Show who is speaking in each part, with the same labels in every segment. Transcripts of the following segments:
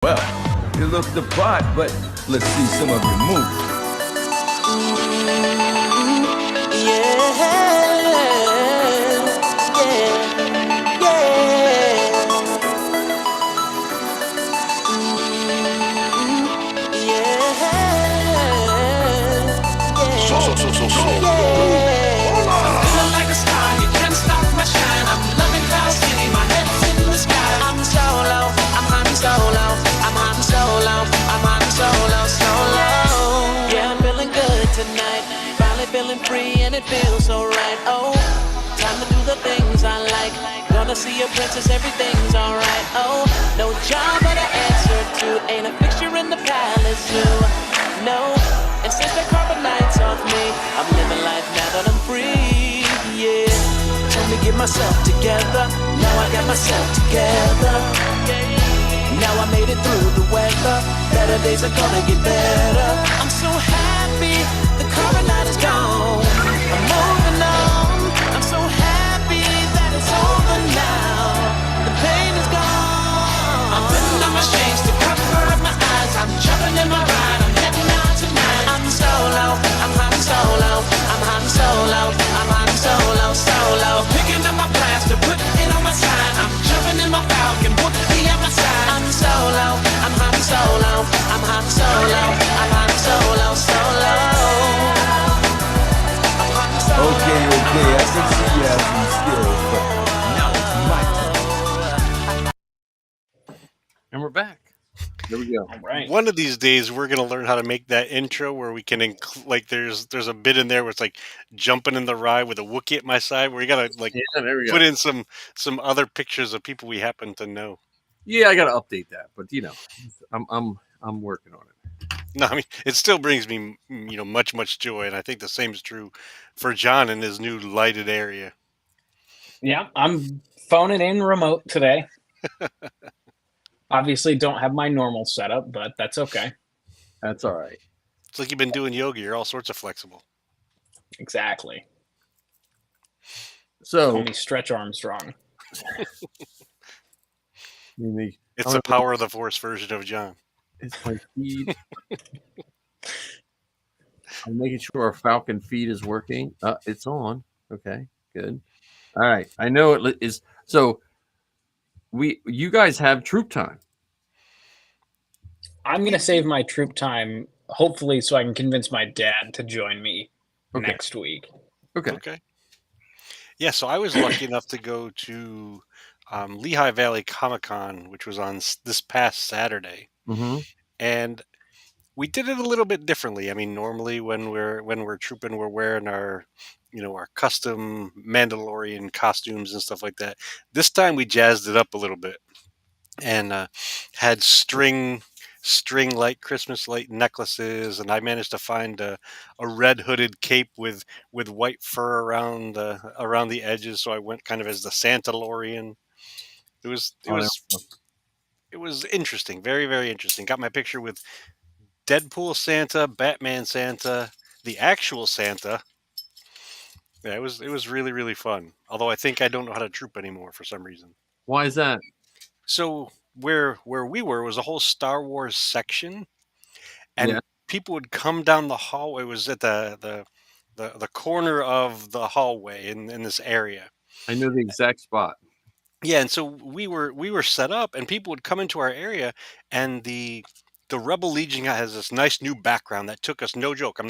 Speaker 1: Well, you look the part, but let's see some of your moves.
Speaker 2: Feeling like a star, you can't stop my shine. I'm loving Cloud City, my head's in the sky. I'm solo, I'm hunting solo, I'm hunting solo, I'm hunting solo, solo. Yeah, I'm feeling good tonight, finally feeling free and it feels so right. Oh, time to do the things I like. Gonna see a princess, everything's alright. Oh, no job but an answer to, ain't a fixture in the palace zoo. No, and since the carbon lights off me, I'm living life now that I'm free. Yeah, told me get myself together. Now I got myself together. Now I made it through the weather. Better days are gonna get better. I'm so happy the carbon light is gone. I'm moving on. I'm so happy that it's over now. The pain is gone. I'm putting on my shades to cover up my eyes. I'm jumping in my ride. I'm heading out tonight. I'm solo. I'm hunting solo. I'm hunting solo. I'm hunting solo. Solo. Picking up my blast to put it on my side. I'm jumping in my Falcon. Put me on my side. I'm solo. I'm hunting solo. I'm hunting solo. I'm hunting solo. Solo. I'm hunting solo.
Speaker 1: Okay, I can see you have some skills, but now it's my turn.
Speaker 3: And we're back.
Speaker 1: Here we go.
Speaker 4: All right.
Speaker 3: One of these days, we're gonna learn how to make that intro where we can like there's a bit in there where it's like jumping in the ride with a Wookiee at my side, where you gotta like
Speaker 4: Yeah, there we go.
Speaker 3: put in some other pictures of people we happen to know.
Speaker 4: Yeah, I got to update that, but I'm working on it.
Speaker 3: No, I mean it still brings me much joy, and I think the same is true for John in his new lighted area.
Speaker 5: Yeah, I'm phoning in remote today. Obviously, don't have my normal setup, but that's okay.
Speaker 4: That's all right.
Speaker 3: It's like you've been doing yoga; you're all sorts of flexible.
Speaker 5: Exactly.
Speaker 4: So
Speaker 5: Only Stretch Armstrong.
Speaker 3: It's the power of the Force version of John.
Speaker 4: It's my feed. I'm making sure our Falcon feed is working. It's on. Okay, good. All right. I know it is. So you guys have troop time.
Speaker 5: I'm going to save my troop time, hopefully, so I can convince my dad to join me next week.
Speaker 3: Okay. Yeah, so I was lucky enough to go to Lehigh Valley Comic-Con, which was on this past Saturday, and we did it a little bit differently. I mean, normally when we're trooping, we're wearing our our custom Mandalorian costumes and stuff like that. This time we jazzed it up a little bit and had string light Christmas light necklaces, and I managed to find a red hooded cape with white fur around the edges. So I went kind of as the Santa-Lorian. It was interesting, very very interesting. Got my picture with Deadpool Santa, Batman Santa, the actual Santa. Yeah, it was really really fun. Although I think I don't know how to troop anymore for some reason.
Speaker 4: Why is that?
Speaker 3: So where we were was a whole Star Wars section, and people would come down the hallway. It was at the corner of the hallway in this area.
Speaker 4: I know the exact spot.
Speaker 3: Yeah, and so we were set up, and people would come into our area, and the Rebel Legion has this nice new background that took us, no joke.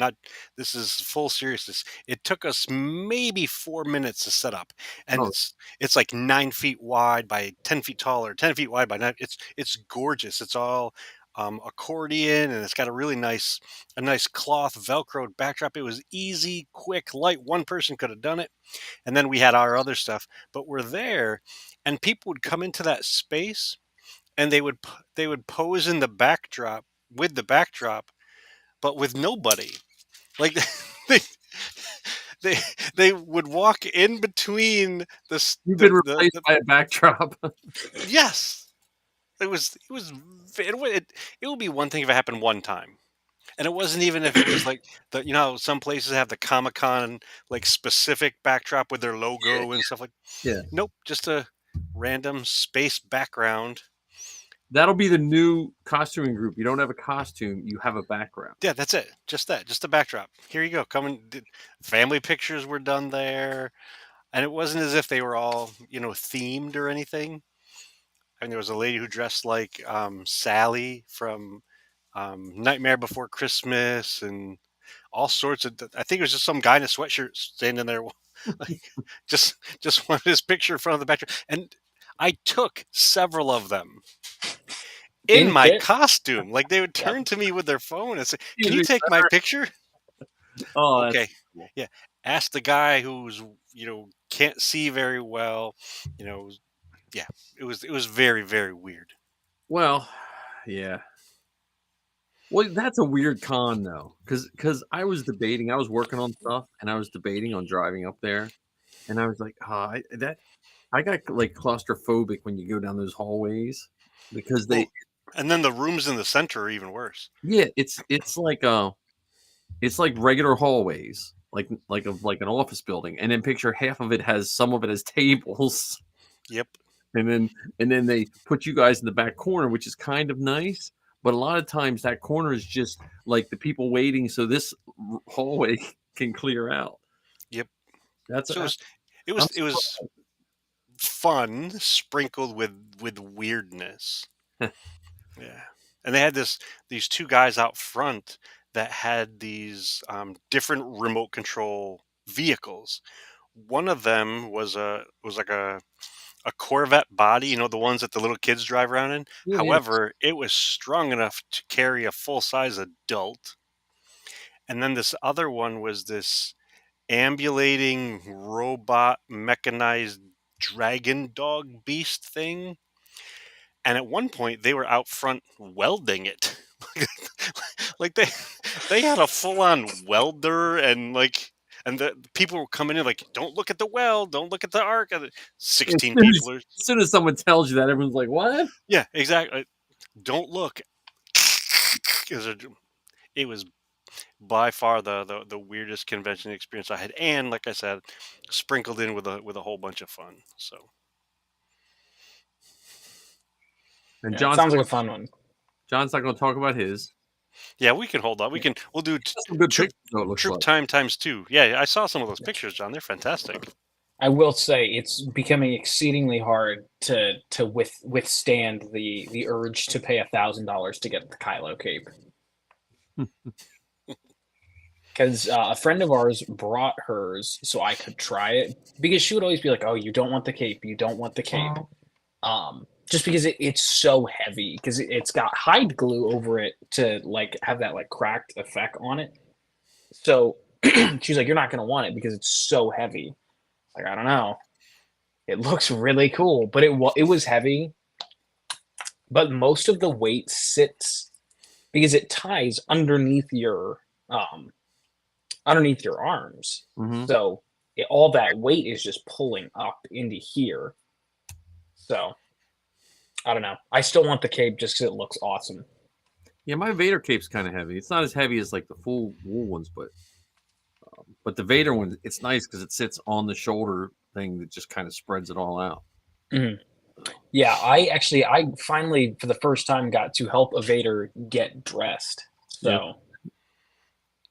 Speaker 3: This is full seriousness. It took us maybe 4 minutes to set up, and it's like 9 feet wide by 10 feet tall, or 10 feet wide by 9. It's gorgeous. It's all accordion, and it's got a nice cloth Velcroed backdrop. It was easy, quick, light. One person could have done it, and then we had our other stuff. But we're there, and people would come into that space, and they would pose in the backdrop with the backdrop, but with nobody. Like they would walk in between the.
Speaker 4: You've been replaced by a backdrop.
Speaker 3: Yes, it would be one thing if it happened one time, and it wasn't even if it was like some places have the Comic-Con like specific backdrop with their logo and stuff like.
Speaker 4: Yeah.
Speaker 3: Nope, just a random space background.
Speaker 4: That'll be the new costuming group. You don't have a costume, you have a background.
Speaker 3: Yeah, that's it. Just that. Just the backdrop. Here you go. Family pictures were done there, and it wasn't as if they were all themed or anything. I mean, there was a lady who dressed like Sally from Nightmare Before Christmas, and all sorts of. I think it was just some guy in a sweatshirt standing there, like just wanted his picture in front of the backdrop, and I took several of them in
Speaker 5: In
Speaker 3: my
Speaker 5: fit?
Speaker 3: costume. Like they would
Speaker 5: Yeah.
Speaker 3: turn to me with their phone and say, "Can
Speaker 4: Excuse
Speaker 3: you
Speaker 4: me,
Speaker 3: take my picture?"
Speaker 4: Oh,
Speaker 3: Okay,
Speaker 4: that's cool.
Speaker 3: yeah. Ask the guy who's can't see very well. You know, yeah. It was very very weird.
Speaker 4: Well, yeah. Well, that's a weird con though, because I was debating. I was working on stuff, and I was debating on driving up there, and I was like, I got like claustrophobic when you go down those hallways because
Speaker 3: Oh, and then the rooms in the center are even worse.
Speaker 4: yeah, it's like regular hallways, like an office building, and then picture half of it has some of it has tables,
Speaker 3: Yep.
Speaker 4: and then they put you guys in the back corner, which is kind of nice. But a lot of times that corner is just like the people waiting, so this hallway can clear out.
Speaker 3: Yep.
Speaker 4: That's
Speaker 3: So it
Speaker 4: I'm
Speaker 3: was it was fun sprinkled with weirdness. Yeah. And they had these two guys out front that had these different remote control vehicles. One of them was like a Corvette body, the ones that the little kids drive around in.
Speaker 4: yeah.
Speaker 3: However, it was strong enough to carry a full size adult. And then this other one was this ambulating robot mechanized dragon dog beast thing. And at one point they were out front welding it. Like they had a full on welder, and the people were coming in like, don't look at the weld, don't look at the arc. And
Speaker 4: As
Speaker 3: 16
Speaker 4: soon as,
Speaker 3: people are,
Speaker 4: as soon as someone tells you that, everyone's like, "What?"
Speaker 3: yeah, exactly. Don't look. 'Cause it was by far the weirdest convention experience I had, and like I said, sprinkled in with a whole bunch of fun. So
Speaker 4: And
Speaker 5: Yeah, it sounds like a fun one.
Speaker 4: John's not going to talk about his.
Speaker 3: yeah, we can hold on. We'll do
Speaker 4: Some good
Speaker 3: troop
Speaker 4: pictures, though, it looks
Speaker 3: troop
Speaker 4: like.
Speaker 3: time times 2. Yeah, I saw some of those pictures, John. They're fantastic.
Speaker 5: I will say it's becoming exceedingly hard to withstand the urge to pay $1,000 to get the Kylo cape. Because a friend of ours brought hers so I could try it, because she would always be like, "Oh, you don't want the cape, you don't want the cape," just because it's so heavy, because it's got hide glue over it to like have that like cracked effect on it. So she's like, "You're not gonna want it because it's so heavy." Like, I don't know. It looks really cool, but it was heavy. But most of the weight sits because it ties underneath your arms.
Speaker 4: Mhm.
Speaker 5: So all that weight is just pulling up into here. So I don't know. I still want the cape just because it looks awesome.
Speaker 4: Yeah, my Vader cape's kind of heavy. It's not as heavy as like the full wool ones, but the Vader one, it's nice because it sits on the shoulder thing that just kind of spreads it all out.
Speaker 5: Mm-hmm. Yeah, I finally for the first time got to help a Vader get dressed. So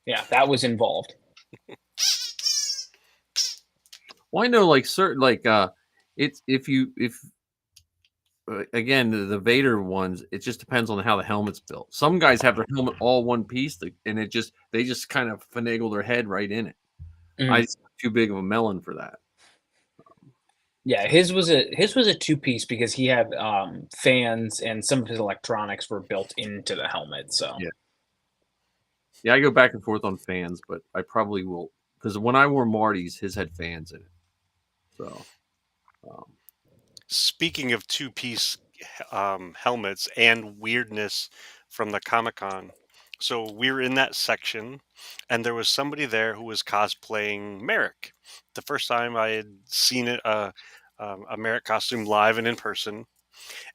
Speaker 5: yeah, that was involved.
Speaker 4: Well, I know like certain it's if again the Vader ones, it just depends on how the helmet's built. Some guys have their helmet all one piece, and they just kind of finagle their head right in it.
Speaker 5: Mhm.
Speaker 4: I too big of a melon for that.
Speaker 5: Yeah, his was a two-piece because he had fans and some of his electronics were built into the helmet. So
Speaker 4: Yeah, I go back and forth on fans, but I probably will because when I wore Marty's, his had fans in it. So
Speaker 3: Speaking of two-piece helmets and weirdness from the Comic-Con, so we were in that section, and there was somebody there who was cosplaying Merrick. The first time I had seen a Merrick costume live and in person,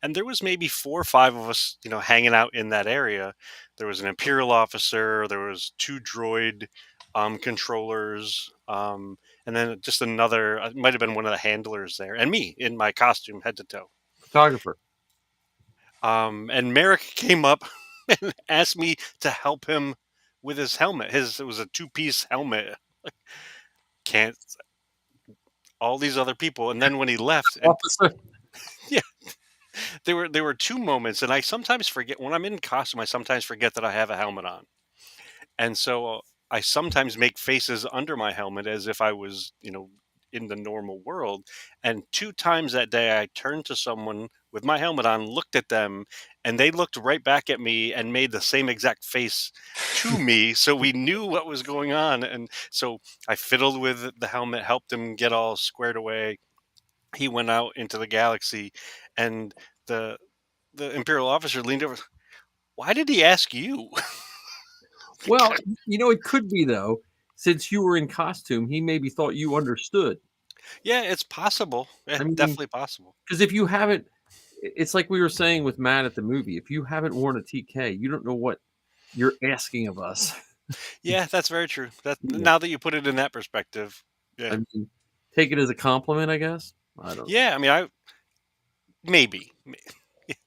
Speaker 3: and there was maybe 4 or 5 of us, hanging out in that area. There was an Imperial officer, there was 2 droid controllers, and then just another. It might have been one of the handlers there, and me in my costume, head to toe.
Speaker 4: photographer.
Speaker 3: And Merrick came up and asked me to help him with his helmet. It was a 2-piece helmet. Can't all these other people, and then when he left, and
Speaker 4: Officer.
Speaker 3: yeah, there were 2 moments, and I sometimes forget when I'm in costume. I sometimes forget that I have a helmet on, and so I sometimes make faces under my helmet as if I was, in the normal world. And 2 times that day, I turned to someone with my helmet on, looked at them, and they looked right back at me and made the same exact face to me. So we knew what was going on, and so I fiddled with the helmet, helped him get all squared away. He went out into the galaxy, and the the Imperial officer leaned over. Why did he ask you?
Speaker 4: Well, it could be though, since you were in costume, he maybe thought you understood.
Speaker 3: Yeah, it's possible. Yeah,
Speaker 4: I mean,
Speaker 3: definitely possible.
Speaker 4: because if you haven't, it's like we were saying with Matt at the movie. If you haven't worn a TK, you don't know what you're asking of us.
Speaker 3: Yeah, that's very true. That
Speaker 4: Yeah.
Speaker 3: now that you put it in that perspective,
Speaker 4: I
Speaker 3: yeah,
Speaker 4: mean, take it as a compliment, I guess. I don't know.
Speaker 3: yeah. I mean, I maybe.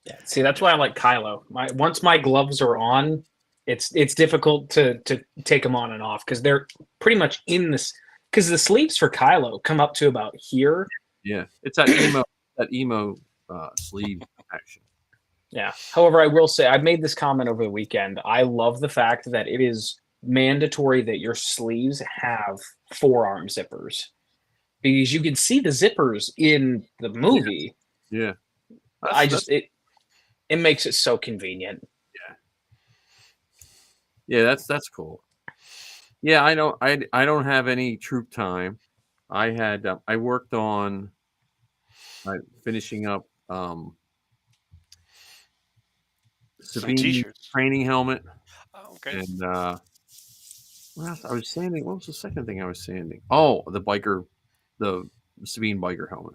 Speaker 5: Yeah, see, that's why I like Kylo. Once my gloves are on, it's difficult to take them on and off because they're pretty much in this. Because the sleeves for Kylo come up to about here.
Speaker 4: Yeah, it's that emo sleeve action.
Speaker 5: Yeah. However, I will say I've made this comment over the weekend. I love the fact that it is mandatory that your sleeves have forearm zippers because you can see the zippers in the movie.
Speaker 4: Yeah,
Speaker 5: It makes it so convenient.
Speaker 4: yeah, that's cool. Yeah, I don't have any troop time. I worked on finishing up
Speaker 3: Some
Speaker 4: Sabine
Speaker 3: T-shirts.
Speaker 4: training helmet,
Speaker 3: Oh, okay.
Speaker 4: and what else? I was sanding. What was the second thing I was sanding? Oh, the Sabine biker helmet.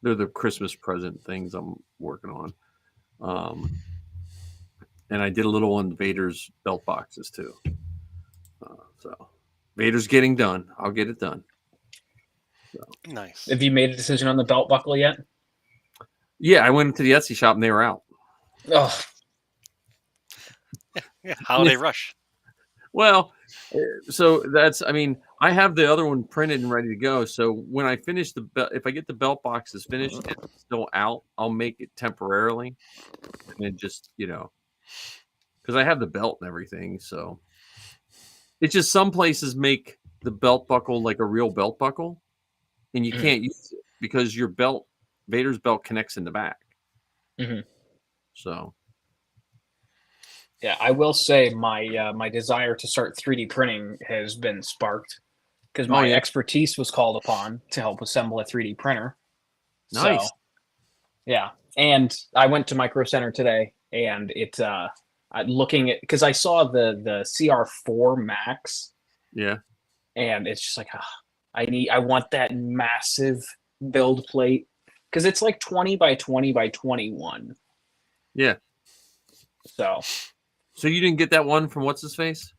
Speaker 4: They're the Christmas present things I'm working on. And I did a little on Vader's belt boxes too. So Vader's getting done. I'll get it done.
Speaker 3: Nice.
Speaker 5: Have you made a decision on the belt buckle yet?
Speaker 4: Yeah, I went to the Etsy shop and they were out.
Speaker 5: Oh,
Speaker 3: Yeah, holiday rush.
Speaker 4: Well, so I mean, I have the other one printed and ready to go. So when I finish if I get the belt boxes finished and it's still out, I'll make it temporarily. And then just, because I have the belt and everything. So it's just some places make the belt buckle like a real belt buckle and you can't use it because your Vader's belt connects in the back.
Speaker 5: Mhm.
Speaker 4: So.
Speaker 5: Yeah, I will say my desire to start 3D printing has been sparked because my expertise was called upon to help assemble a 3D printer.
Speaker 4: Nice.
Speaker 5: So, yeah, and I went to Micro Center today, and it's looking at because I saw the CR4 Max.
Speaker 4: Yeah.
Speaker 5: And it's just like I want that massive build plate because it's like 20 by 20 by 21.
Speaker 4: Yeah. So you didn't get that one from what's his face?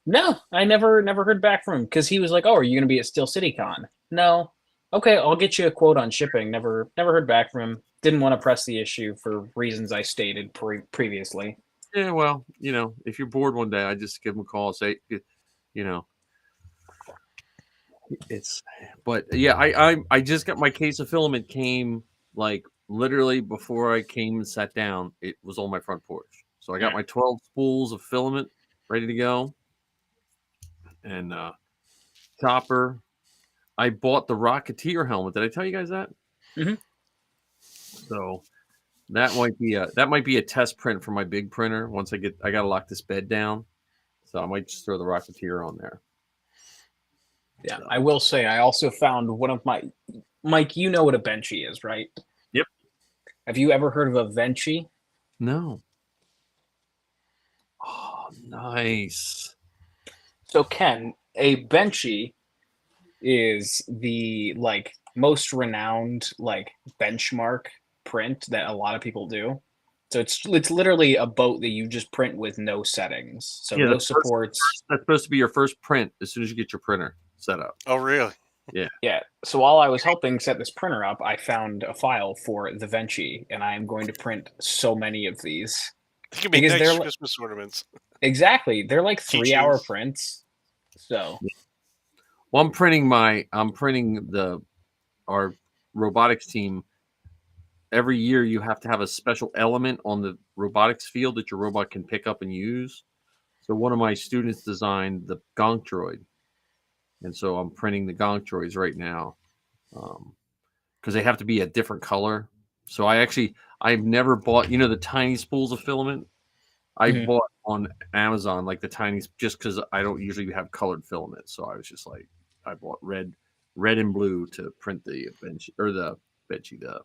Speaker 5: No, I never heard back from him because he was like, "Oh, are you going to be at Steel City Con?" No. Okay, I'll get you a quote on shipping. Never heard back from him. Didn't want to press the issue for reasons I stated previously.
Speaker 4: Yeah, well, if you're bored one day, I just give him a call and say, but yeah, I just got my case of filament came like literally before I came and sat down. It was on my front porch. So I got my 12 spools of filament ready to go. And chopper. I bought the Rocketeer helmet. Did I tell you guys that?
Speaker 5: Mm-hmm.
Speaker 4: So that might be a test print for my big printer. Once I gotta lock this bed down. So I might just throw the Rocketeer on there.
Speaker 5: Yeah, I will say I also found one of my Mike, you know what a Benchy is, right?
Speaker 4: Yep.
Speaker 5: Have you ever heard of a Benchy?
Speaker 4: No. Oh, nice.
Speaker 5: So Ken, a Benchy is the most renowned benchmark print that a lot of people do. So it's literally a boat that you just print with no settings. So no supports.
Speaker 4: That's supposed to be your first print as soon as you get your printer set up.
Speaker 3: Oh, really?
Speaker 5: Yeah. So while I was helping set this printer up, I found a file for the Venchi, and I am going to print so many of these
Speaker 3: They can make
Speaker 5: because
Speaker 3: nice
Speaker 5: they're
Speaker 3: Christmas ornaments.
Speaker 5: exactly they're like 3-hour
Speaker 3: Keychains.
Speaker 5: prints. So
Speaker 4: Well, I'm printing our robotics team. Every year you have to have a special element on the robotics field that your robot can pick up and use. So one of my students designed the gonk droid, and so I'm printing the gonk droids right now because they have to be a different color. So I've never bought the tiny spools of filament. I
Speaker 5: Mhm.
Speaker 4: bought on Amazon like the tiny just because I don't usually have colored filament. So I was just like I bought red and blue to print the the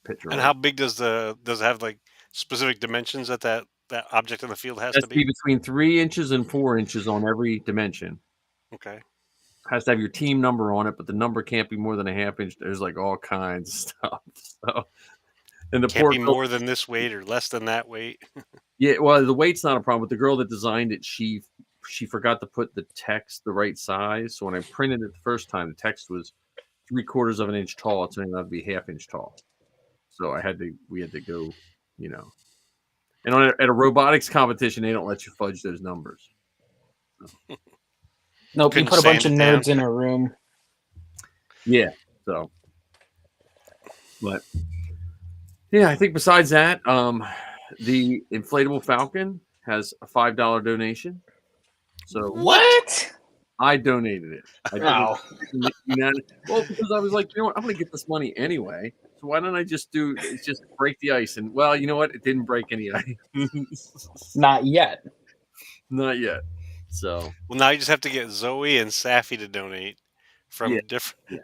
Speaker 4: picture
Speaker 3: And
Speaker 4: on.
Speaker 3: how big does it have like specific dimensions that object in the field has
Speaker 4: Has
Speaker 3: to
Speaker 4: to be
Speaker 3: be?
Speaker 4: between 3 inches and 4 inches on every dimension.
Speaker 3: Okay.
Speaker 4: Has to have your team number on it, but the number can't be more than a half inch. There's like all kinds of stuff. So, and the
Speaker 3: Can't
Speaker 4: poor
Speaker 3: be
Speaker 4: girl,
Speaker 3: more than this weight or less than that weight.
Speaker 4: yeah, well, the weight's not a problem. But the girl that designed it, she forgot to put the text the right size. So when I printed it the first time, the text was 3/4 of an inch tall. It's only allowed to be half-inch tall. So we had to go, you know. And at a robotics competition, they don't let you fudge those numbers.
Speaker 5: nope, you
Speaker 3: Couldn't
Speaker 5: put a bunch
Speaker 3: sand
Speaker 5: of
Speaker 3: it down.
Speaker 5: nerds in a room.
Speaker 4: Yeah. So, but yeah, I think besides that, the inflatable Falcon has a $5 donation. So
Speaker 5: What?
Speaker 4: I donated it. I did
Speaker 5: Oh,
Speaker 4: it. Well, because I was like, you know what, I'm going to get this money anyway. So why don't I just break the ice? And well, you know what? It didn't break any ice.
Speaker 5: not yet.
Speaker 4: Not yet. So
Speaker 3: Well, now you just have to get Zoe and Safi to donate
Speaker 4: yeah,
Speaker 3: from different.
Speaker 4: yeah.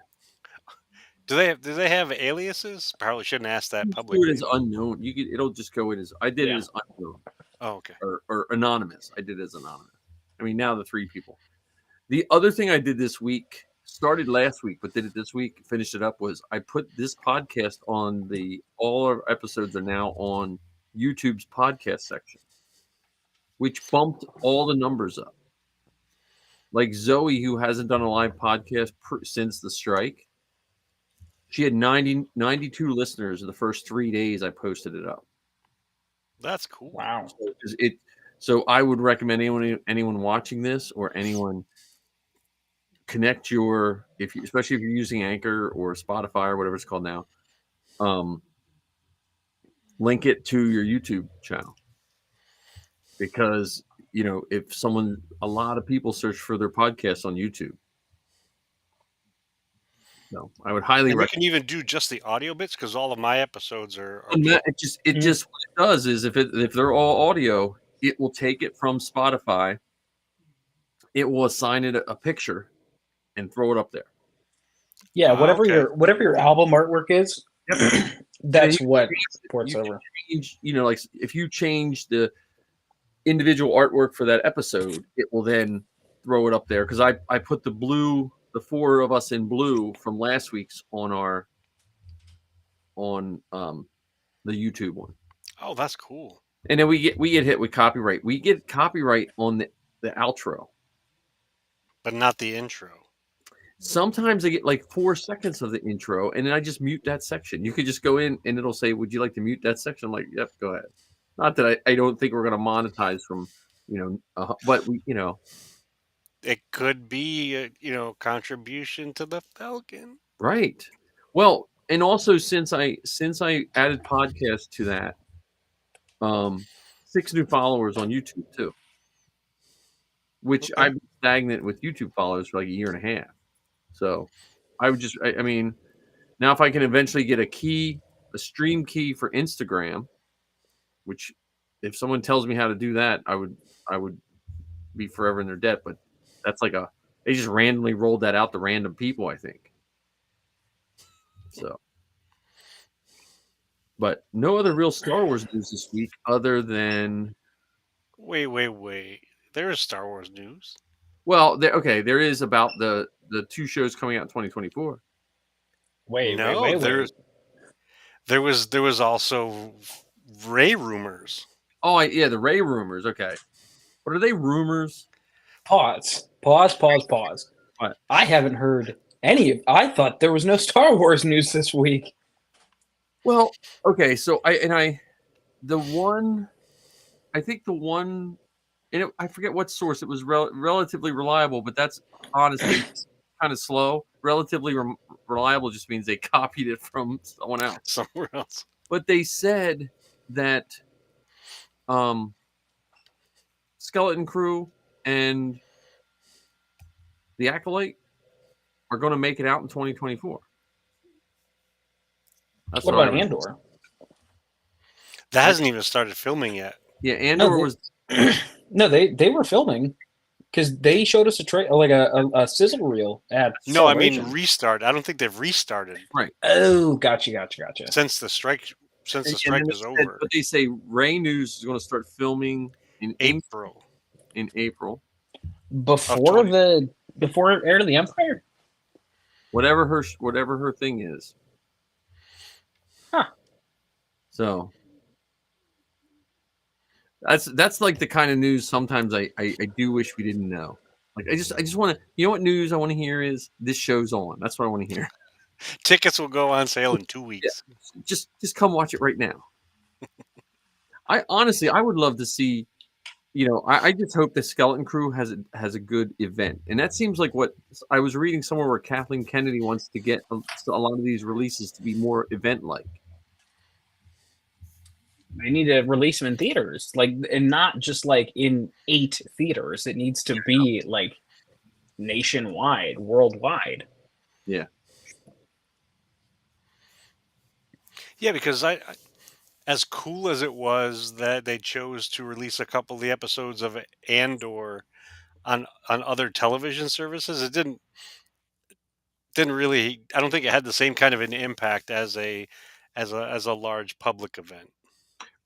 Speaker 3: Do they have aliases? Probably shouldn't ask that
Speaker 4: Just do it
Speaker 3: publicly.
Speaker 4: as unknown. It'll just go in as I did it
Speaker 5: Yeah.
Speaker 4: as unknown
Speaker 3: Oh, okay.
Speaker 4: or anonymous. I did it as anonymous. I mean, now the 3 people. The other thing I did this week, started last week, but did it this week, finished it up, was I put this podcast on all our episodes are now on YouTube's podcast section, which bumped all the numbers up. Like Zoe, who hasn't done a live podcast since the strike, she had 92 listeners in the first 3 days I posted it up.
Speaker 3: That's cool.
Speaker 5: Wow.
Speaker 4: So I would recommend anyone watching this or anyone connect especially if you're using Anchor or Spotify or whatever it's called now, link it to your YouTube channel because if a lot of people search for their podcasts on YouTube, so I would highly
Speaker 3: And you
Speaker 4: recommend.
Speaker 3: can even do just the audio bits because all of my episodes are.
Speaker 4: It just what it does is if they're all audio, it will take it from Spotify, it will assign it a picture and throw it up there.
Speaker 5: Yeah, whatever
Speaker 3: Okay.
Speaker 5: your album artwork is, that's what ports
Speaker 4: You
Speaker 5: over.
Speaker 4: change, like if you change the individual artwork for that episode, it will then throw it up there because I put the 4 of us in blue from last week's on the YouTube one.
Speaker 3: Oh, that's cool.
Speaker 4: And then we get hit with copyright. We get copyright on the outro.
Speaker 3: But not the intro.
Speaker 4: Sometimes I get like 4 seconds of the intro, and then I just mute that section. You could just go in, and it'll say, "Would you like to mute that section?" I'm like, "Yep, go ahead." Not that I don't think we're going to monetize from, but we,
Speaker 3: It could be a contribution to the Falcon.
Speaker 4: right. Well, and also since I added podcast to that, 6 new followers on YouTube too, which
Speaker 3: Okay.
Speaker 4: I've been stagnant with YouTube followers for like a year and a half. So I would just, I mean, now if I can eventually get a stream key for Instagram, which if someone tells me how to do that, I would be forever in their debt. But that's they just randomly rolled that out to random people, I think. So, but no other real Star Wars news this week other than.
Speaker 3: Wait. There is Star Wars news.
Speaker 4: Well, there is about the 2 shows coming out in 2024.
Speaker 5: Wait.
Speaker 3: There was also Ray rumors.
Speaker 4: Oh, yeah, the Ray rumors. Okay, what are they rumors?
Speaker 5: Pause.
Speaker 4: What?
Speaker 5: I haven't heard I thought there was no Star Wars news this week.
Speaker 4: Well, okay, so I think the one, I forget what source it was, relatively reliable, but that's honestly kind of slow. Relatively reliable just means they copied it from someone else.
Speaker 3: Somewhere else.
Speaker 4: But they said that Skeleton Crew and the Acolyte are going to make it out in 2024. That's
Speaker 5: What
Speaker 4: what I
Speaker 5: about
Speaker 4: read.
Speaker 5: Andor?
Speaker 3: That hasn't even started filming yet.
Speaker 4: Yeah, Andor was.
Speaker 5: No, they were filming because they showed us a sizzle reel at
Speaker 3: No, I mean
Speaker 5: Celebration.
Speaker 3: restart. I don't think they've restarted
Speaker 4: Right.
Speaker 5: Oh, gotcha.
Speaker 3: since the strike. Since the strike is over.
Speaker 4: But they say Ray News is going to start filming in
Speaker 3: April.
Speaker 4: In April,
Speaker 5: before Heir to the Empire.
Speaker 4: whatever her thing is.
Speaker 5: Huh.
Speaker 4: So that's like the kind of news sometimes I do wish we didn't know. Like I just want to, you know what news I want to hear is this show's on. That's what I want to hear.
Speaker 3: Tickets will go on sale in 2 weeks.
Speaker 4: Yeah. Just come watch it right now. I would love to see, I just hope the Skeleton Crew has a good event. And that seems like what I was reading somewhere where Kathleen Kennedy wants to get a lot of these releases to be more event-like.
Speaker 5: They need to release them in theaters, and not just in 8 theaters. It needs to be nationwide, worldwide.
Speaker 4: Yeah.
Speaker 3: Yeah, because I as cool as it was that they chose to release a couple of the episodes of Andor on other television services, it didn't really. I don't think it had the same kind of an impact as a large public event.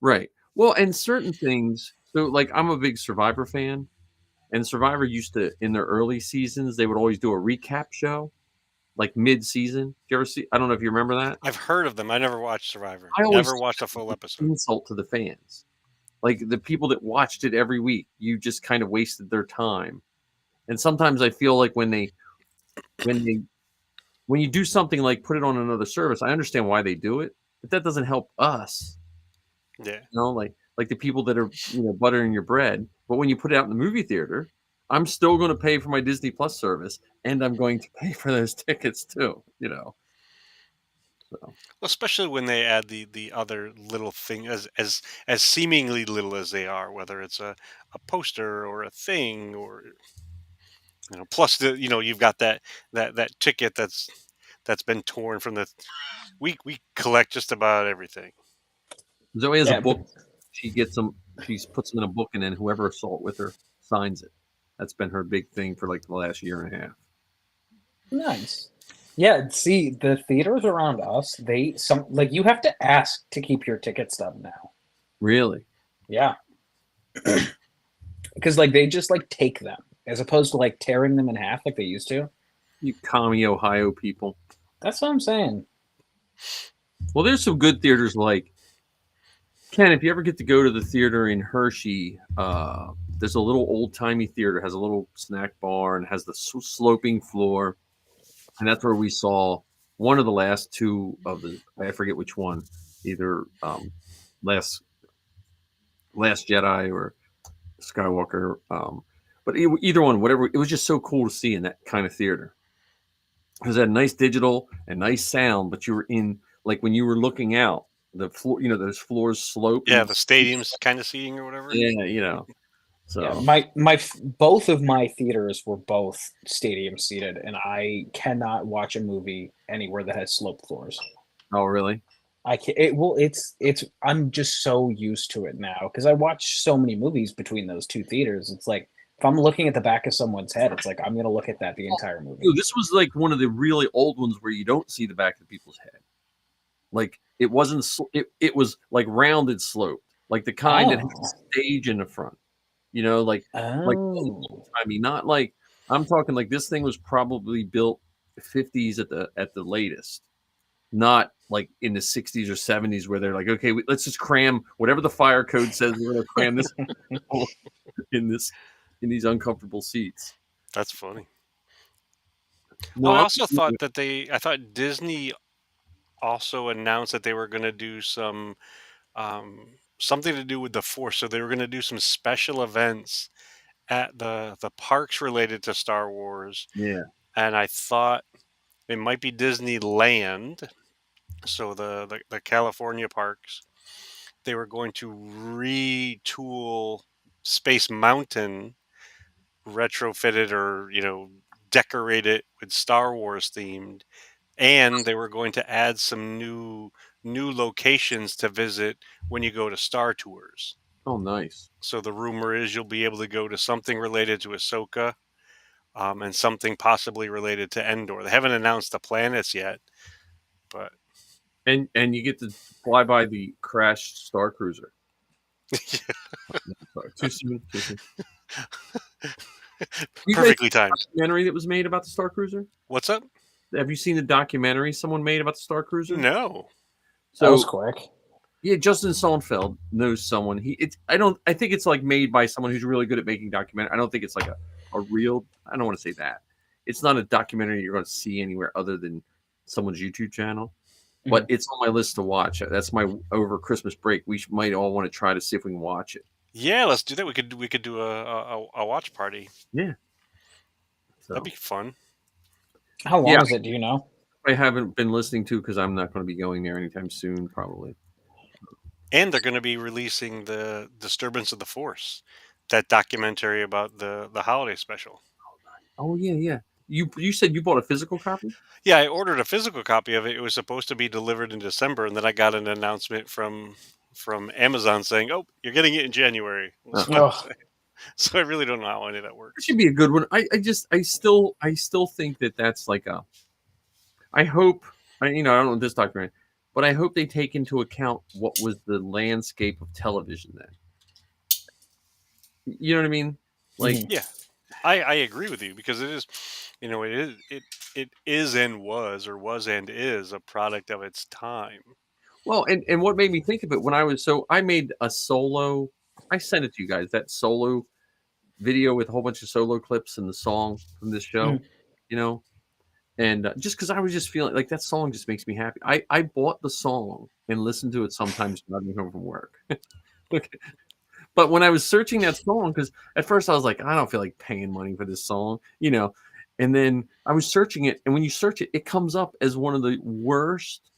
Speaker 4: Right. Well, and certain things. So, I'm a big Survivor fan, and Survivor used to, in their early seasons, they would always do a recap show, mid-season. Did you ever see? I don't know if you remember that.
Speaker 3: I've heard of them. I never watched Survivor.
Speaker 4: I always
Speaker 3: Never watched a full episode.
Speaker 4: Insult to the fans, the people that watched it every week. You just kind of wasted their time. And sometimes I feel like when you do something like put it on another service, I understand why they do it, but that doesn't help us.
Speaker 3: Yeah.
Speaker 4: Like the people that are buttering your bread. But when you put it out in the movie theater, I'm still going to pay for my Disney Plus service, and I'm going to pay for those tickets too. So.
Speaker 3: Well, especially when they add the other little thing, as seemingly little as they are, whether it's a poster or a thing, or plus you've got that ticket that's been torn from the. We collect just about everything.
Speaker 4: Zoe has a book. She gets them. She puts them in a book, and then whoever saw it with her signs it. That's been her big thing for the last year and a half.
Speaker 5: Nice. Yeah. See, the theaters around us, you have to ask to keep your ticket stub now.
Speaker 4: Really?
Speaker 5: Yeah. Because they just take them as opposed to tearing them in half like they used to.
Speaker 4: You commie Ohio people.
Speaker 5: That's what I'm saying.
Speaker 4: Well, there's some good theaters Ken, if you ever get to go to the theater in Hershey, there's a little old-timey theater, has a little snack bar, and has the sloping floor. And that's where we saw one of the last two of I forget which one, either Last Jedi or Skywalker. But either one, whatever, it was just so cool to see in that kind of theater. Because it had nice digital and nice sound, but you were in, when you were looking out, the floor, those floors slope.
Speaker 3: Yeah, the stadium's kind of seating or whatever.
Speaker 4: Yeah, So
Speaker 5: yeah, both of my theaters were both stadium seated, and I cannot watch a movie anywhere that has sloped floors.
Speaker 4: Oh, really?
Speaker 5: I can't. I'm just so used to it now because I watch so many movies between those two theaters. It's if I'm looking at the back of someone's head, it's I'm going to look at that the entire movie.
Speaker 4: This was one of the really old ones where you don't see the back of people's head. It wasn't. It was rounded sloped, the kind that has a stage in the front. I mean, not I'm talking this thing was probably built 50s at the latest, not in the 60s or 70s where they're okay, let's just cram whatever the fire code says. We're going to cram this in these uncomfortable seats.
Speaker 3: That's funny. Oh,
Speaker 4: No,
Speaker 3: I
Speaker 4: I'm
Speaker 3: also thought that I thought Disney also announced that they were going to do something to do with the Force. So they were going to do some special events at the parks related to Star Wars,
Speaker 4: yeah.
Speaker 3: and I thought it might be Disneyland. So the California parks, they were going to retool Space Mountain, retrofit it or decorate it with Star Wars themed, and they were going to add some new locations to visit when you go to Star Tours.
Speaker 4: Oh, nice.
Speaker 3: So the rumor is you'll be able to go to something related to Ahsoka, and something possibly related to Endor. They haven't announced the planets yet, but
Speaker 4: And you get to fly by the crashed Star Cruiser. Sorry, too soon. Too soon. You guys
Speaker 3: perfectly
Speaker 4: see the
Speaker 3: timed.
Speaker 4: documentary that was made about the Star Cruiser?
Speaker 3: What's up?
Speaker 4: Have you seen the documentary someone made about the Star Cruiser?
Speaker 3: No.
Speaker 5: That was
Speaker 4: So
Speaker 5: quick.
Speaker 4: yeah, Justin Sonfeld knows someone. I think it's like made by someone who's really good at making documentary. I don't think it's like a real. I don't want to say that. It's not a documentary you're going to see anywhere other than someone's YouTube channel. But it's on my list to watch. That's my over Christmas break. We might all want to try to see if we can watch it.
Speaker 3: Yeah, let's do that. We could do a watch party.
Speaker 4: Yeah.
Speaker 3: That'd
Speaker 4: So
Speaker 3: be fun.
Speaker 5: How long
Speaker 4: Yeah.
Speaker 5: is it? Do you know?
Speaker 4: I haven't been listening to because I'm not going to be going there anytime soon, probably.
Speaker 3: And they're going to be releasing the Disturbance of the Force, that documentary about the holiday special.
Speaker 4: Oh yeah, yeah. You said you bought a physical copy?
Speaker 3: Yeah, I ordered a physical copy of it. It was supposed to be delivered in December, and then I got an announcement from Amazon saying, "Oh, you're getting it in January."
Speaker 5: Ugh.
Speaker 3: So I really don't know how any of that
Speaker 4: It
Speaker 3: works.
Speaker 4: should be a good one. I still think that's like a. I hope I don't know this documentary, but I hope they take into account what was the landscape of television then. You know what I mean? Like,
Speaker 5: Mhm.
Speaker 3: Yeah, I agree with you because it is, it is and was and is a product of its time.
Speaker 4: well, and what made me think of it when I made a solo. I sent it to you guys that solo video with a whole bunch of solo clips and the song from this show.
Speaker 5: Mhm.
Speaker 4: You know, and just because I was just feeling like that song just makes me happy. I bought the song and listened to it sometimes driving home from work. Okay. But when I was searching that song, because at first I was like, I don't feel like paying money for this song, and then I was searching it, and when you search it, it comes up as one of the worst,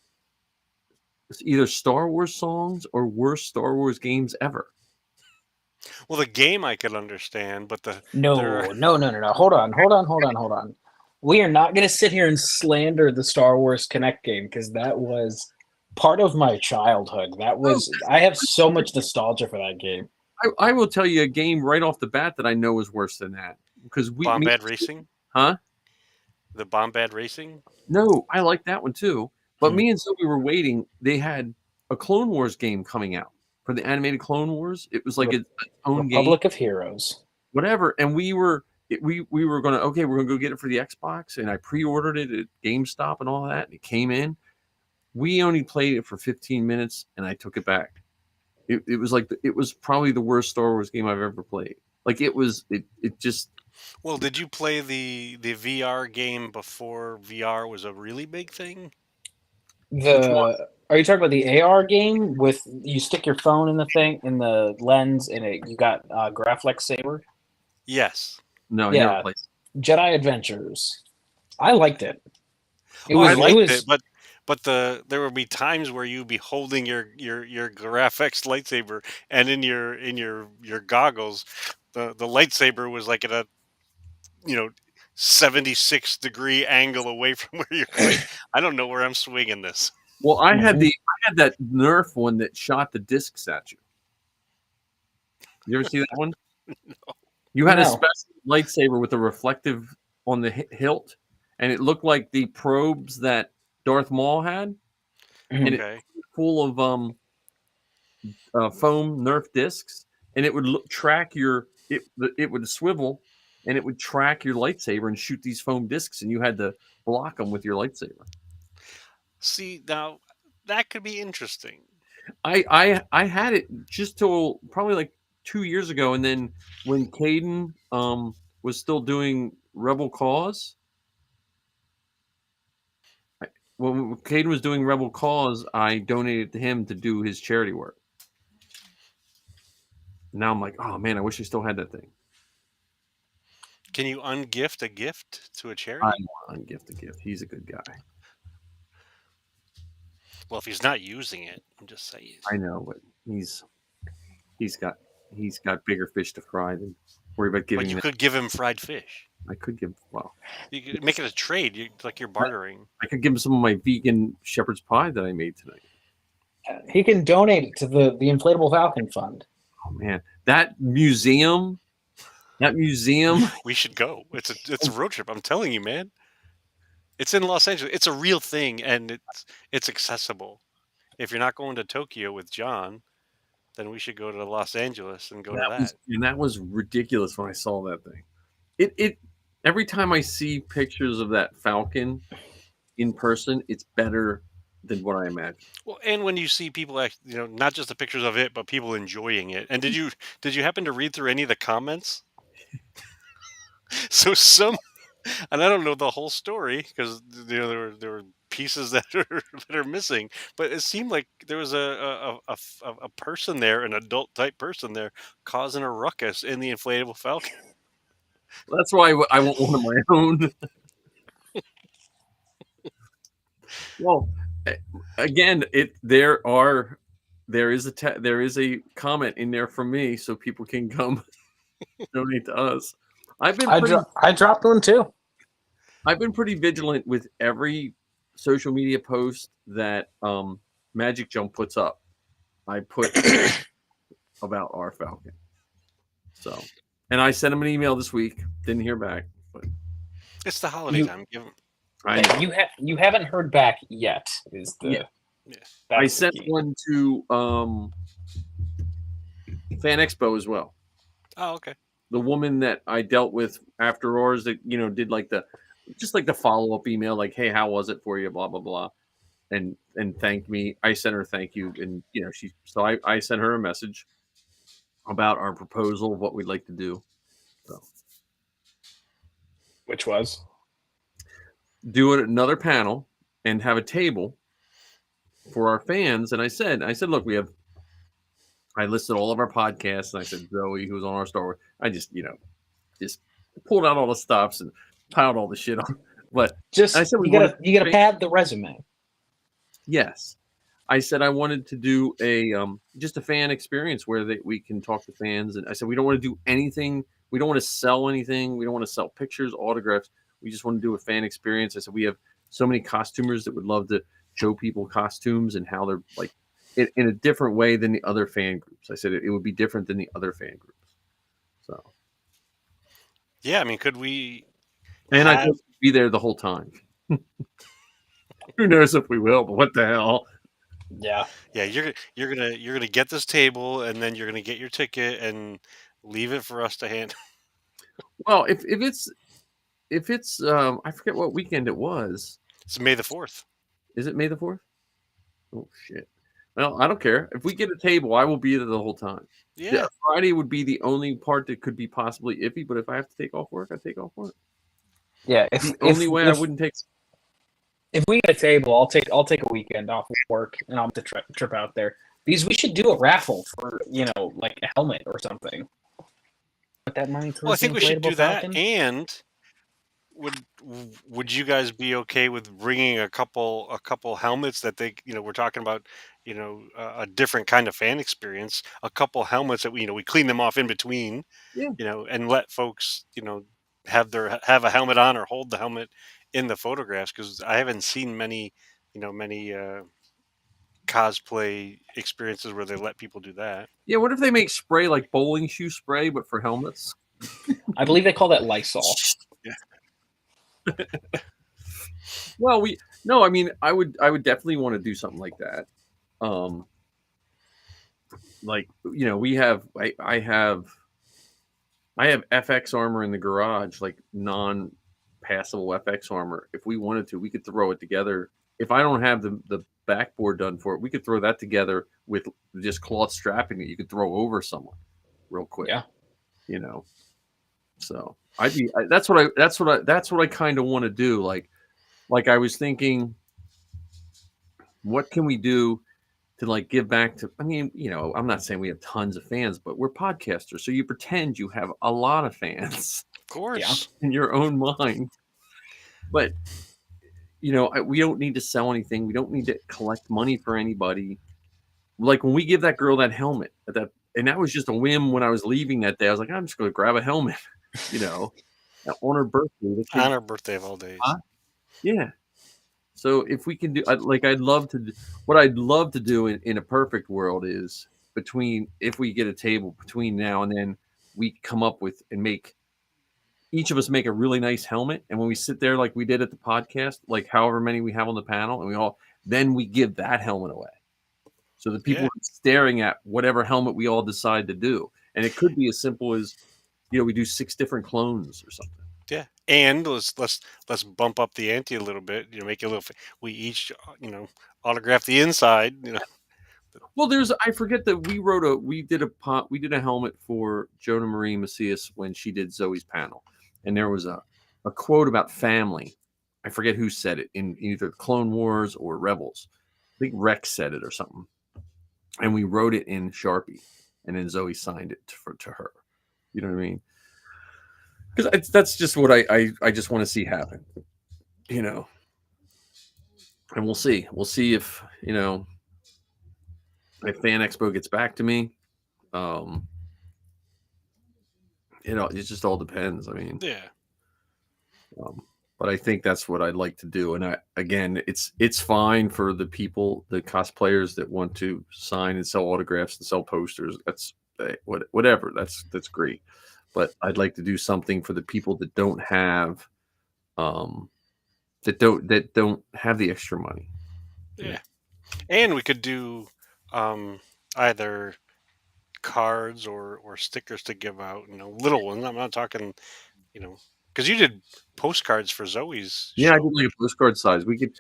Speaker 4: either Star Wars songs or worst Star Wars games ever.
Speaker 3: Well, the game I could understand, but there are
Speaker 5: No. Hold on. We are not going to sit here and slander the Star Wars Connect game because that was part of my childhood. I have so much nostalgia for that game.
Speaker 4: I will tell you a game right off the bat that I know is worse than that because
Speaker 3: Bombad Racing.
Speaker 4: huh?
Speaker 3: The Bombad Racing.
Speaker 4: No, I like that one too. But
Speaker 5: Hmm.
Speaker 4: me and Sylvie were waiting. They had a Clone Wars game coming out for the animated Clone Wars. It was like its own game,
Speaker 5: Republic of Heroes.
Speaker 4: whatever. And we were gonna we're gonna go get it for the Xbox, and I pre-ordered it at GameStop and all that. And it came in. We only played it for 15 minutes, and I took it back. It was like it was probably the worst Star Wars game I've ever played. Like it just
Speaker 3: Well, did you play the VR game before VR was a really big thing?
Speaker 4: which one?
Speaker 5: Are you talking about the AR game with you stick your phone in the lens and you got Graflex Saber?
Speaker 3: Yes.
Speaker 4: No, I
Speaker 5: Yeah.
Speaker 4: never played.
Speaker 5: Jedi Adventures. I liked it.
Speaker 3: I liked it, but there would be times where you'd be holding your Graphics lightsaber, and in your goggles, the lightsaber was like at a 76-degree angle away from where you're like, I don't know where I'm swinging this.
Speaker 4: Well, I had that Nerf one that shot the discs at you. You ever see that one? You had a
Speaker 5: No.
Speaker 4: special lightsaber with a reflective on the hilt, and it looked like the probes that Darth Maul had, and it
Speaker 3: Okay.
Speaker 4: was full of foam Nerf discs, and it would track it would swivel, and it would track your lightsaber and shoot these foam discs, and you had to block them with your lightsaber.
Speaker 3: See, now that could be interesting.
Speaker 4: I had it just till probably like 2 years ago, and then when Caden was still doing Rebel Cause, when Caden was doing Rebel Cause, I donated to him to do his charity work. Now I'm like, oh man, I wish I still had that thing.
Speaker 3: Can you ungift a gift to a
Speaker 4: I
Speaker 3: charity?
Speaker 4: want to gift a gift. He's a good guy.
Speaker 3: Well, if he's not using it, I'm just saying.
Speaker 4: I know, but he's got bigger fish to fry than worry about giving.
Speaker 3: But you
Speaker 4: him
Speaker 3: could give him fried fish.
Speaker 4: I could give. Well,
Speaker 3: You could make it a trade. Like you're bartering.
Speaker 4: I could give him some of my vegan shepherd's pie that I made tonight.
Speaker 5: He can donate it to the Inflatable Falcon Fund.
Speaker 4: Oh man, that museum.
Speaker 3: We should go. It's a road trip. I'm telling you, man. It's in Los Angeles. It's a real thing, and it's accessible. If you're not going to Tokyo with John, then we should go to Los Angeles and go to that.
Speaker 4: That was ridiculous when I saw that thing. It every time I see pictures of that Falcon in person, it's better than what I imagined.
Speaker 3: Well, and when you see people, not just the pictures of it, but people enjoying it. And did you happen to read through any of the comments? So and I don't know the whole story because there were pieces that are missing, but it seemed like there was a person there, an adult type person there, causing a ruckus in the inflatable Falcon.
Speaker 4: That's why I want one of my own. Well, again, there is a comment in there from me, so people can come donate to us. I
Speaker 5: dropped one too.
Speaker 4: I've been pretty vigilant with every social media post that Magic Jump puts up. I put about our Falcon. So, and I sent him an email this week. Didn't hear back. But
Speaker 3: it's the holiday time. Give him.
Speaker 5: You haven't heard back yet. Is the
Speaker 4: I sent one to Fan Expo as well.
Speaker 3: Oh, okay.
Speaker 4: The woman that I dealt with after ours that did like the follow-up email, like, hey, how was it for you, blah blah blah, and thanked me. I sent her thank you, and I sent her a message about our proposal of what we'd like to do. So,
Speaker 5: which was
Speaker 4: do another panel and have a table for our fans. And I said, look, I listed all of our podcasts, and I said Zoe, who was on our Star Wars. I just pulled out all the stops and piled all the shit on. But
Speaker 5: I said you gotta pad the resume.
Speaker 4: Yes, I said I wanted to do just a fan experience where we can talk to fans, and I said we don't want to do anything. We don't want to sell anything. We don't want to sell pictures, autographs. We just want to do a fan experience. I said we have so many costumers that would love to show people costumes and how they're like in a different way than the other fan groups. I said it would be different than the other fan groups. So,
Speaker 3: yeah, I mean, could we?
Speaker 4: And I could be there the whole time. Who knows if we will? But what the hell?
Speaker 5: Yeah.
Speaker 3: You're gonna get this table, and then you're gonna get your ticket and leave it for us to handle.
Speaker 4: Well, if it's I forget what weekend it was.
Speaker 3: It's May the 4th.
Speaker 4: Is it May the 4th? Oh shit. Well, I don't care. If we get a table, I will be there the whole time.
Speaker 3: Yeah.
Speaker 4: Friday would be the only part that could be possibly iffy, but if I have to take off work, I take off work.
Speaker 5: Yeah.
Speaker 4: The only way I wouldn't take.
Speaker 5: If we get a table, I'll take a weekend off of work and I'll have to trip out there. Because we should do a raffle for like a helmet or something. Put that money towards.
Speaker 3: Well, I think we should do
Speaker 5: Falcon.
Speaker 3: that. And would you guys be okay with bringing a couple helmets that they we're talking about a different kind of fan experience, a couple helmets that we clean them off in between, and let folks have a helmet on or hold the helmet in the photographs, because I haven't seen many cosplay experiences where they let people do that.
Speaker 4: Yeah, what if they make spray like bowling shoe spray but for helmets?
Speaker 5: I believe they call that Lysol.
Speaker 3: Yeah.
Speaker 4: Well, I mean, I would definitely want to do something like that. Like we have I have FX armor in the garage, like non-passable FX armor. If we wanted to, we could throw it together. If I don't have the backboard done for it, we could throw that together with just cloth strapping that you could throw over someone real quick.
Speaker 5: Yeah.
Speaker 4: So that's what I kind of want to do. Like I was thinking, what can we do to like give back to? I mean, I'm not saying we have tons of fans, but we're podcasters, so you pretend you have a lot of fans
Speaker 3: Of course.
Speaker 4: in your own mind. But we don't need to sell anything. We don't need to collect money for anybody. Like when we give that girl that helmet, and that was just a whim when I was leaving that day. I was like, I'm just going to grab a helmet, on her birthday.
Speaker 3: On our birthday of all days.
Speaker 4: Yeah. So if we can do, I'd love to. What I'd love to do in a perfect world is if we get a table between now and then, we come up with and each of us make a really nice helmet, and when we sit there like we did at the podcast, like however many we have on the panel, and then we give that helmet away. So the people are staring at whatever helmet we all decide to do. And it could be as simple as, we do 6 different clones or something.
Speaker 3: Yeah. And let's bump up the ante a little bit, make a little, we each, autograph the inside,
Speaker 4: Well, I forget that we did a helmet for Jonah Marie Macias when she did Zoe's panel. And there was a quote about family. I forget who said it in either Clone Wars or Rebels. I think Rex said it or something. And we wrote it in Sharpie, and then Zoe signed it to her. You know what I mean? Because that's just what I just want to see happen. And we'll see. We'll see if Fan Expo gets back to me. It just all depends. I mean,
Speaker 3: yeah.
Speaker 4: But I think that's what I'd like to do. And it's fine for the people, the cosplayers that want to sign and sell autographs and sell posters. That's whatever. That's great. But I'd like to do something for the people that don't have, that don't have the extra money.
Speaker 3: Yeah. And we could do either cards or stickers to give out, little ones. I'm not talking, because you did postcards for Zoe's
Speaker 4: show.
Speaker 3: I
Speaker 4: did like a postcard size. We can.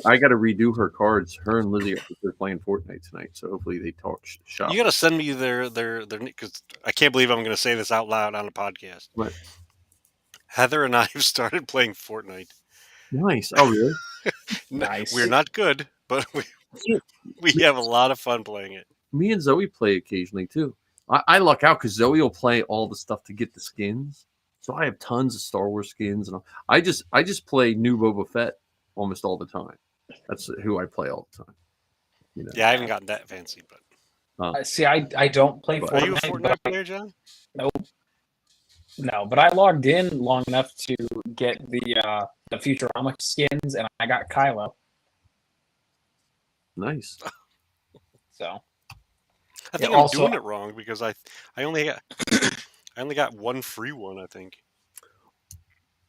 Speaker 4: I got to redo her cards. Her and Lizzie are playing Fortnite tonight, so hopefully they talk shop.
Speaker 3: You got to send me their because I can't believe I'm going to say this out loud on a podcast.
Speaker 4: What?
Speaker 3: Heather and I have started playing Fortnite.
Speaker 4: Nice. Oh, really?
Speaker 5: Nice.
Speaker 3: We're not good, but we have a lot of fun playing it.
Speaker 4: Me and Zoe play occasionally too. I luck out because Zoe will play all the stuff to get the skins. So I have tons of Star Wars skins, and I just play new Boba Fett almost all the time. That's who I play all the time.
Speaker 3: Yeah, I haven't gotten that fancy, but
Speaker 5: see, I don't play Fortnite.
Speaker 3: Are you a Fortnite player, John?
Speaker 5: Nope. No, but I logged in long enough to get the Futurama skins, and I got Kylo.
Speaker 4: Nice.
Speaker 5: So
Speaker 3: I think I'm doing it wrong because I only got one free one, I think.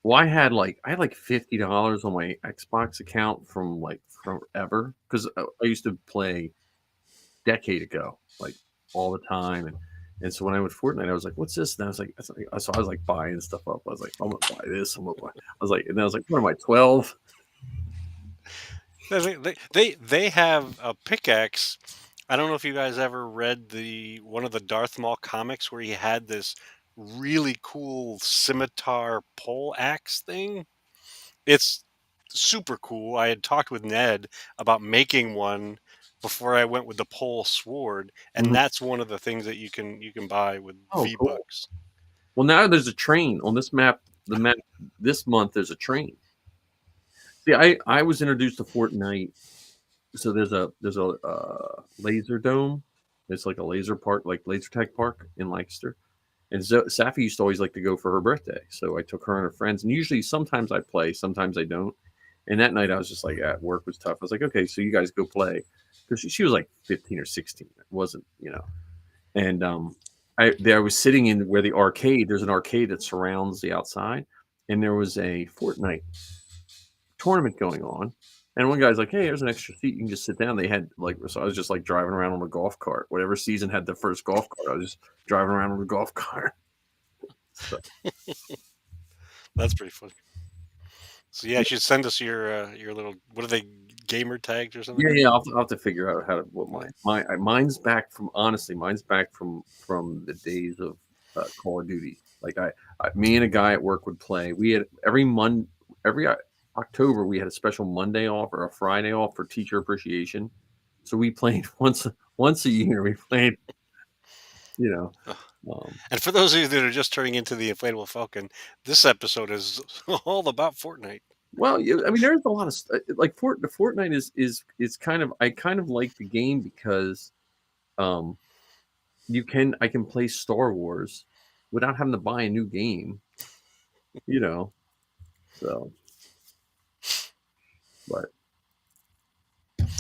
Speaker 4: Well, I had like $50 on my Xbox account from forever because I used to play a decade ago, like all the time, and so when I went Fortnite, I was like, "What's this?" And I was like, so I was like buying stuff up. I was like, "I'm gonna buy this." I was like, "What am I, 12?"
Speaker 3: They have a pickaxe. I don't know if you guys ever read one of the Darth Maul comics where he had this really cool scimitar pole axe thing. It's super cool. I had talked with Ned about making one before I went with the pole sword, and that's one of the things that you can buy with V-Bucks. Cool.
Speaker 4: Well, now there's a train on this map. The map this month there's a train. See, I was introduced to Fortnite. So there's a laser dome. It's like a laser park, like laser tag park in Lancaster. And Safi used to always like to go for her birthday. So I took her and her friends. And usually sometimes I play, sometimes I don't. And that night I was just like, work was tough. I was like, okay, so you guys go play. Because she was like 15 or 16. It wasn't, And I was sitting in where the arcade, there's an arcade that surrounds the outside. And there was a Fortnite tournament going on. And one guy's like, "Hey, there's an extra seat. You can just sit down." They had so I was just like driving around on a golf cart. Whatever season had the first golf cart, I was just driving around on a golf cart. So.
Speaker 3: That's pretty funny. So yeah, you should send us your little, what are they, gamer tags or something?
Speaker 4: Yeah. I'll have to figure out how to mine's back from the days of Call of Duty. Like me and a guy at work would play. We had every October, we had a special Monday off or a Friday off for teacher appreciation. So we played once a year. We played, you know.
Speaker 3: And for those of you that are just turning into the Inflatable Falcon, this episode is all about Fortnite.
Speaker 4: Well, I mean, there's a lot of like Fortnite is kind of, I kind of like the game because I can play Star Wars without having to buy a new game, you know. So, but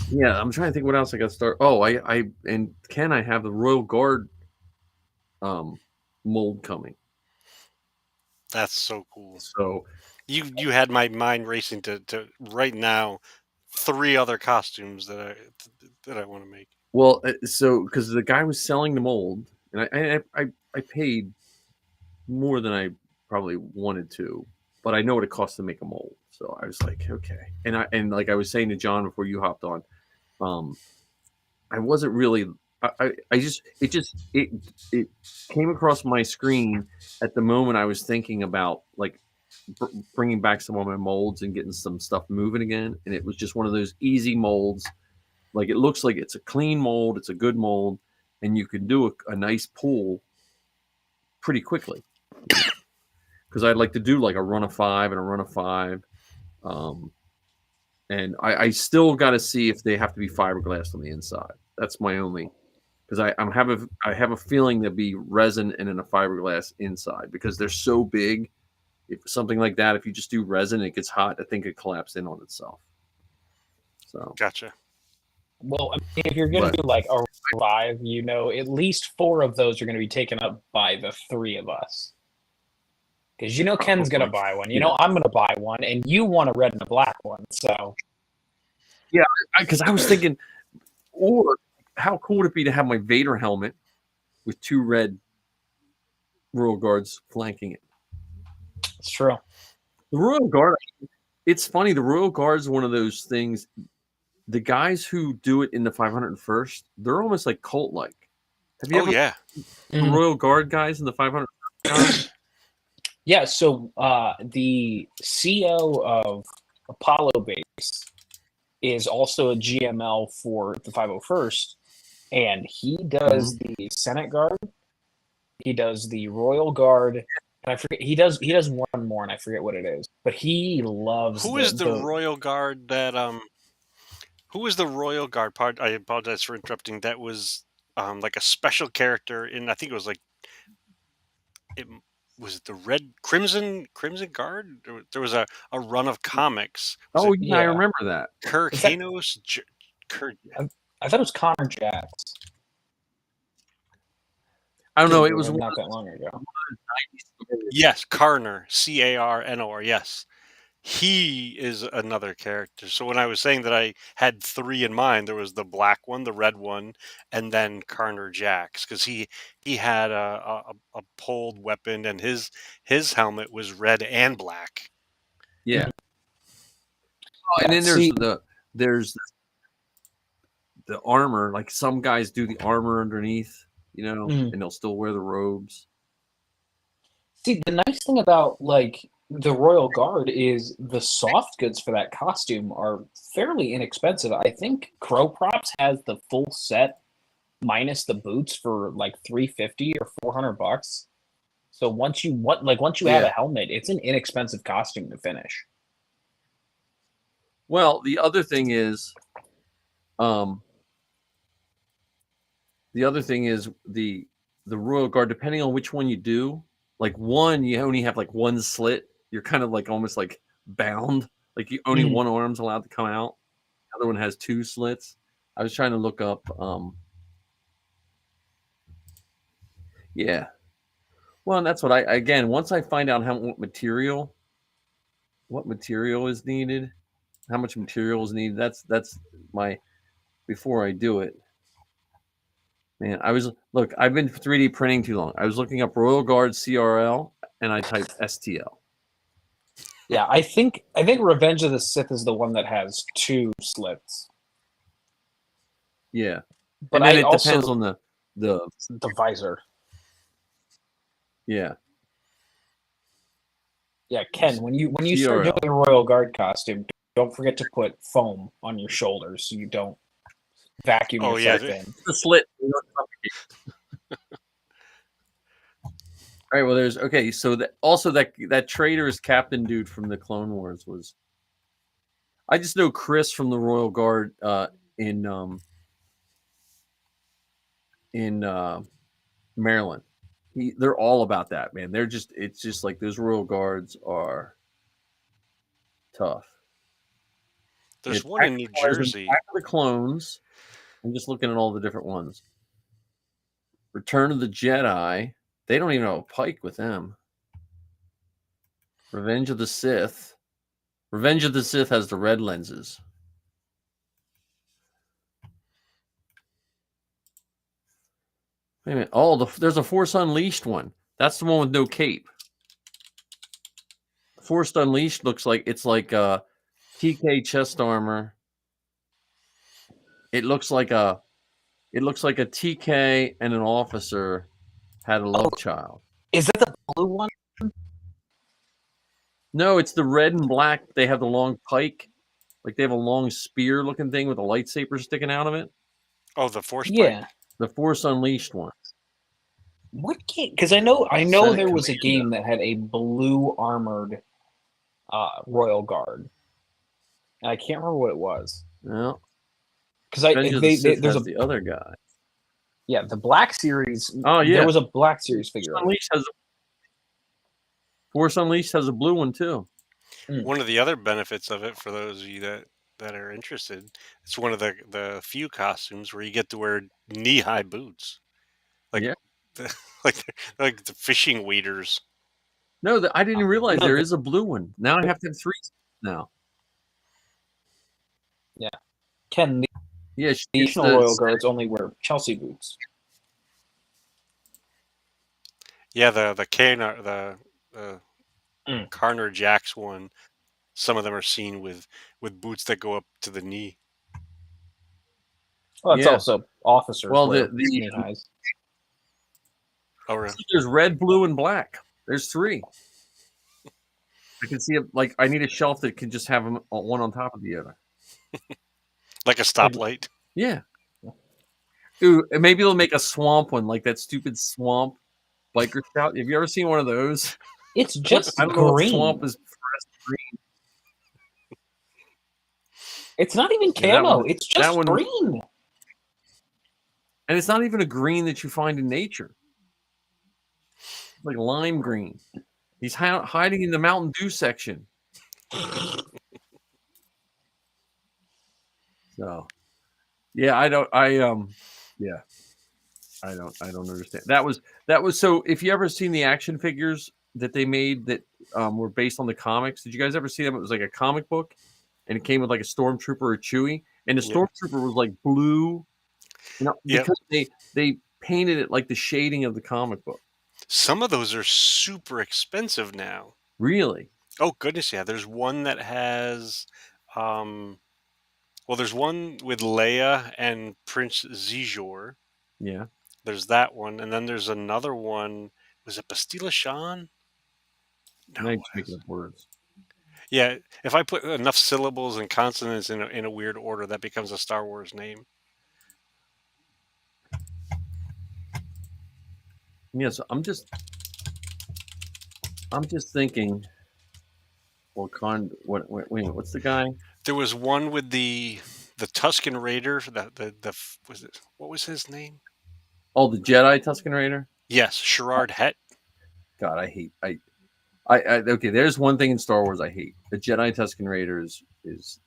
Speaker 4: yeah, I'm trying to think what else I got to start. Oh, I have the Royal Guard mold coming.
Speaker 3: That's so cool.
Speaker 4: So
Speaker 3: you had my mind racing to right now 3 other costumes that I want to make.
Speaker 4: well, so because the guy was selling the mold, and I paid more than I probably wanted to, but I know what it costs to make a mold. So I was like, okay. And like I was saying to John before you hopped on, I wasn't really. I just it came across my screen at the moment I was thinking about like bringing back some of my molds and getting some stuff moving again, and it was just one of those easy molds. Like it looks like it's a clean mold, it's a good mold, and you can do a nice pull pretty quickly. Because I'd like to do like a run of 5 and a run of 5. And I still got to see if they have to be fiberglass on the inside. That's my only, because I have a feeling there'll be resin and then a fiberglass inside because they're so big. If something like that, if you just do resin, it gets hot. I think it collapses in on itself. So
Speaker 3: Gotcha.
Speaker 5: Well, I mean, if you're going to do like a 5, at least 4 of those are going to be taken up by the 3 of us. Because Ken's going to buy one. I'm going to buy one, and you want a red and a black one. So,
Speaker 4: yeah, because I was thinking, or how cool would it be to have my Vader helmet with 2 red Royal Guards flanking it?
Speaker 5: It's true.
Speaker 4: The Royal Guard, it's funny. The Royal Guard is one of those things. The guys who do it in the 501st, they're almost like cult-like. Have you ever the Royal Guard guys in the 500?
Speaker 5: Yeah, so the CO of Apollo Base is also a GML for the 501st, and he does the Senate Guard, he does the Royal Guard, and I forget he does one more, and I forget what it is, but he loves.
Speaker 3: Who is the Royal Guard that Who is the Royal Guard part? I apologize for interrupting. That was like a special character in, I think it was like was it the Red Crimson Guard? There was a run of comics.
Speaker 4: I remember that.
Speaker 3: Kirk Hanos.
Speaker 5: I thought it was Connor Jax.
Speaker 4: I don't know. It was
Speaker 5: not that long ago.
Speaker 3: Yes, Carner, Carnor. Yes, he is another character. So when I was saying that I had 3 in mind, there was the black one, the red one, and then Carner Jax, because he had a pulled weapon, and his helmet was red and black.
Speaker 4: Yeah. And then there's the armor. Like some guys do the armor underneath, and they'll still wear the robes.
Speaker 5: See, the nice thing about like the Royal Guard is the soft goods for that costume are fairly inexpensive. I think Crow Props has the full set minus the boots for like $350 or $400. So once you have a helmet, it's an inexpensive costume to finish.
Speaker 4: Well, the other thing is, the Royal Guard, depending on which one you do, like one, you only have like one slit. You're kind of like almost like bound. Like you only one arm's allowed to come out. The other one has 2 slits. I was trying to look up. Yeah. Well, and that's what once I find out what material is needed, how much material is needed. That's my, before I do it. Man, I've been 3D printing too long. I was looking up Royal Guard CRL and I typed STL.
Speaker 5: Yeah, I think Revenge of the Sith is the one that has 2 slits.
Speaker 4: Yeah.
Speaker 5: But
Speaker 4: and then it depends on the
Speaker 5: visor.
Speaker 4: Yeah.
Speaker 5: Yeah, Ken, when you start
Speaker 4: TRL.
Speaker 5: doing a Royal Guard costume, don't forget to put foam on your shoulders so you don't vacuum
Speaker 3: Oh, yeah.
Speaker 5: yourself in.
Speaker 4: The slit. All right. Well, there's okay. So that traitorous captain dude from the Clone Wars was. I just know Chris from the Royal Guard in Maryland. They're all about that, man. It's just like those Royal Guards are tough.
Speaker 3: There's one in New Jersey.
Speaker 4: Attack of the Clones. I'm just looking at all the different ones. Return of the Jedi. They don't even have a pike with them. Revenge of the Sith. Revenge of the Sith has the red lenses. Wait a minute. Oh, there's a Force Unleashed one. That's the one with no cape. Force Unleashed looks like it's like TK chest armor. It looks like a TK and an officer had a love child.
Speaker 5: Is that the blue one?
Speaker 4: No, it's the red and black. They have the long pike. Like they have a long spear looking thing with a lightsaber sticking out of it.
Speaker 3: Oh, the Force
Speaker 5: Yeah.
Speaker 3: Pike.
Speaker 4: The Force Unleashed one.
Speaker 5: What game? Because I know
Speaker 4: Senate
Speaker 5: there was a
Speaker 4: Commando.
Speaker 5: game that had a blue armored Royal Guard. And I can't remember what it was.
Speaker 4: No.
Speaker 5: Because
Speaker 4: Revenge of the Sith
Speaker 5: there's
Speaker 4: has the other guy.
Speaker 5: Yeah, the Black Series.
Speaker 4: Oh, yeah.
Speaker 5: There was a Black Series figure.
Speaker 4: Force Unleashed has a blue one too.
Speaker 3: One of the other benefits of it, for those of you that are interested, it's one of the few costumes where you get to wear knee-high boots, like
Speaker 4: Yeah.
Speaker 3: like the fishing waders.
Speaker 4: No, I didn't realize there is a blue one. Now I have to have three now.
Speaker 5: Yeah. Ken, the
Speaker 4: Yeah,
Speaker 5: traditional Royal Guards only wear Chelsea boots.
Speaker 3: Yeah, the Carner Jacks one. Some of them are seen with boots that go up to the knee.
Speaker 5: Well, it's
Speaker 4: Yeah.
Speaker 5: also officers.
Speaker 4: Well,
Speaker 5: wear
Speaker 4: the
Speaker 5: knee highs.
Speaker 3: Oh, really?
Speaker 4: there's red, blue, and black. There's three. I can see it. Like I need a shelf that can just have them one on top of the other.
Speaker 3: Like a stoplight.
Speaker 4: Yeah. Dude, and maybe they'll make a swamp one, like that stupid swamp biker scout. Have you ever seen one of those?
Speaker 5: It's just
Speaker 4: I don't know what
Speaker 5: green.
Speaker 4: swamp is green.
Speaker 5: It's not even
Speaker 4: Yeah, that
Speaker 5: camo.
Speaker 4: one-
Speaker 5: It's just
Speaker 4: one-
Speaker 5: green.
Speaker 4: And it's not even a green that you find in nature. It's like lime green. He's hiding in the Mountain Dew section. So, yeah, I don't understand. That was so. If you ever seen the action figures that they made that were based on the comics, did you guys ever see them? It was like a comic book, and it came with like a stormtrooper or Chewie, and the
Speaker 3: Yeah.
Speaker 4: stormtrooper was like blue,
Speaker 3: Yep.
Speaker 4: because they painted it like the shading of the comic book.
Speaker 3: Some of those are super expensive now.
Speaker 4: Really?
Speaker 3: Oh goodness, yeah. There's one that has, well, there's one with Leia and Prince Zijor.
Speaker 4: Yeah.
Speaker 3: There's that one, and then there's another one. Was it Bastila Shan?
Speaker 4: Now you're just making up words.
Speaker 3: Yeah, if I put enough syllables and consonants in a weird order, that becomes a Star Wars name.
Speaker 4: Yes, I'm just thinking. Well, wait a minute, what's the guy?
Speaker 3: There was one with the Tusken Raider. Was it, what was his name?
Speaker 4: Oh, the Jedi Tusken Raider.
Speaker 3: Yes, Sherard Het.
Speaker 4: God, okay. There's one thing in Star Wars I hate. The Jedi Tusken Raider is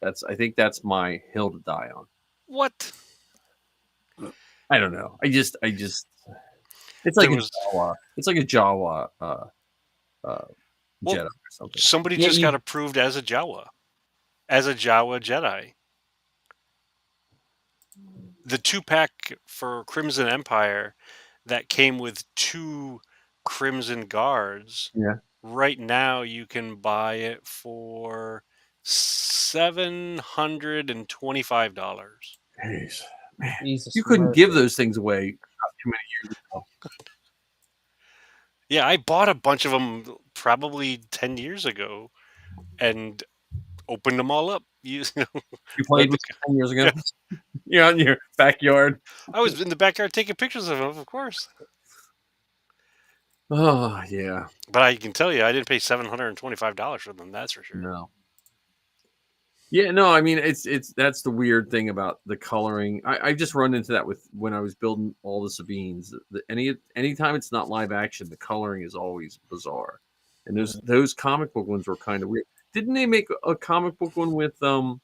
Speaker 4: I think that's my hill to die on.
Speaker 3: What?
Speaker 4: I don't know. It's like Jawa. It's like a Jawa Jedi or something.
Speaker 3: Somebody just got approved as a Jawa Jedi. The 2-pack for Crimson Empire that came with 2 Crimson Guards.
Speaker 4: Yeah.
Speaker 3: Right now, you can buy it for $725.
Speaker 4: Jeez, man.
Speaker 5: Jesus
Speaker 4: You couldn't
Speaker 5: Christ.
Speaker 4: give those things away not too many years ago.
Speaker 3: Yeah, I bought a bunch of them probably 10 years ago and opened them all up. You know,
Speaker 4: You played with 10 years ago? You're out in your backyard.
Speaker 3: I was in the backyard taking pictures of them, of course.
Speaker 4: Oh, yeah.
Speaker 3: But I can tell you, I didn't pay $725 for them. That's for sure.
Speaker 4: No. Yeah, no, I mean it's that's the weird thing about the coloring. I just run into that with when I was building all the Sabines. Anytime it's not live action, the coloring is always bizarre. And those comic book ones were kind of weird. Didn't they make a comic book one with Thrawn?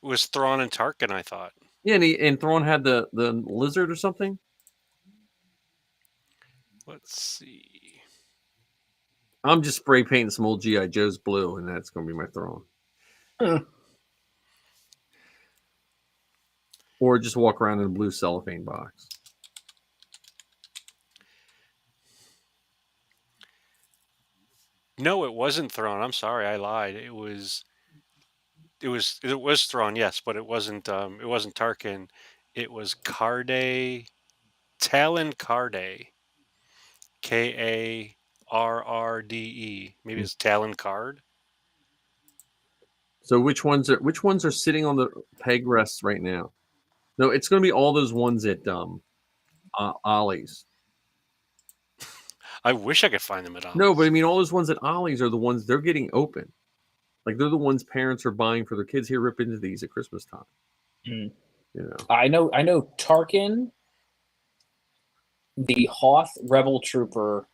Speaker 3: It was Thrawn and Tarkin, I thought.
Speaker 4: Yeah, and Thrawn had the lizard or something.
Speaker 3: Let's see.
Speaker 4: I'm just spray painting some old GI Joes blue, and that's going to be my Thrawn. Or just walk around in a blue cellophane box.
Speaker 3: No, it wasn't Thrawn. I'm sorry, I lied. It was Thrawn, yes, but it wasn't Tarkin. It was Carde, Talon Carde. Karrde. Maybe it's Talon Card.
Speaker 4: So which ones are sitting on the peg rests right now? No, it's going to be all those ones at Ollie's.
Speaker 3: I wish I could find them at Ollie's.
Speaker 4: No, but I mean all those ones at Ollie's are the ones they're getting open. Like they're the ones parents are buying for their kids. Here, rip into these at Christmas time.
Speaker 5: Mm.
Speaker 4: You know.
Speaker 5: I know Tarkin, the Hoth Rebel Trooper,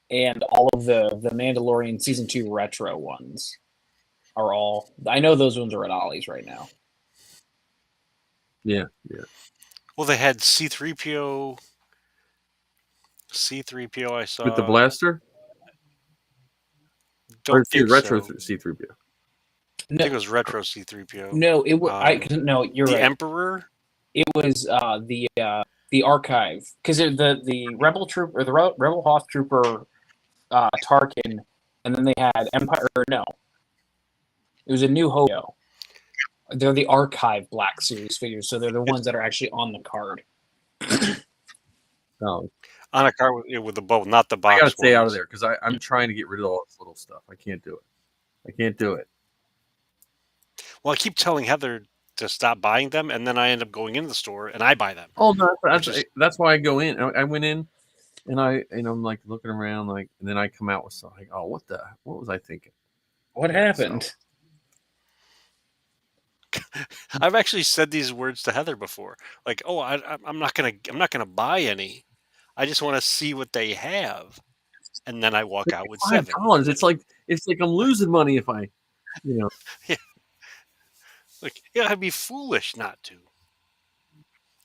Speaker 5: and all of the Mandalorian Season 2 retro ones are all. I know those ones are at Ollie's right now.
Speaker 4: Yeah.
Speaker 3: Well, they had C-3PO. C-3PO I saw.
Speaker 4: With the blaster?
Speaker 3: Don't think
Speaker 4: retro
Speaker 3: so.
Speaker 4: C-3PO.
Speaker 3: I think it was retro C-3PO.
Speaker 5: No, it was. No, you're
Speaker 3: the
Speaker 5: right.
Speaker 3: The Emperor?
Speaker 5: It was the archive, because the Rebel Troop or the Rebel Hoth Trooper Tarkin, and then they had Empire. Or no, it was a New Hope. They're the archive Black Series figures, so they're the ones that are actually on the card.
Speaker 4: Oh,
Speaker 3: on a card with the bow, not the box.
Speaker 4: I gotta stay out of there because I'm trying to get rid of all this little stuff. I can't do it.
Speaker 3: Well, I keep telling Heather to stop buying them, and then I end up going into the store and I buy them.
Speaker 4: Oh no, that's why I go in. I went in, and I'm like looking around, like, and then I come out with something. Like, oh, what was I thinking?
Speaker 5: What happened?
Speaker 4: So,
Speaker 3: I've actually said these words to Heather before, like, "Oh, I'm not gonna buy any. I just want to see what they have," and then I walk out with $7.
Speaker 4: It's like I'm losing money if I,
Speaker 3: Yeah. Like, yeah, I'd be foolish not to.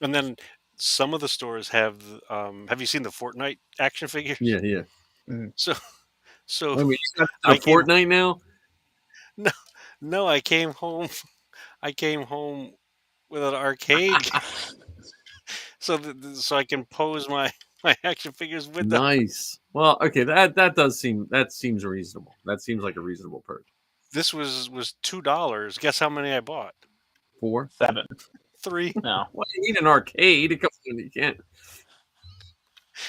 Speaker 3: And then some of the stores have. Have you seen the Fortnite action figures?
Speaker 4: Yeah.
Speaker 5: Mm-hmm.
Speaker 3: So.
Speaker 4: I mean, you got a Fortnite now?
Speaker 3: No, I came home with an arcade, so I can pose my action figures with them.
Speaker 4: Nice. Well, okay, that seems reasonable. That seems like a reasonable purchase.
Speaker 3: This was $2. Guess how many I bought?
Speaker 4: 4?
Speaker 5: 7.
Speaker 3: 3.
Speaker 5: No.
Speaker 4: Well, you need an arcade. You can't.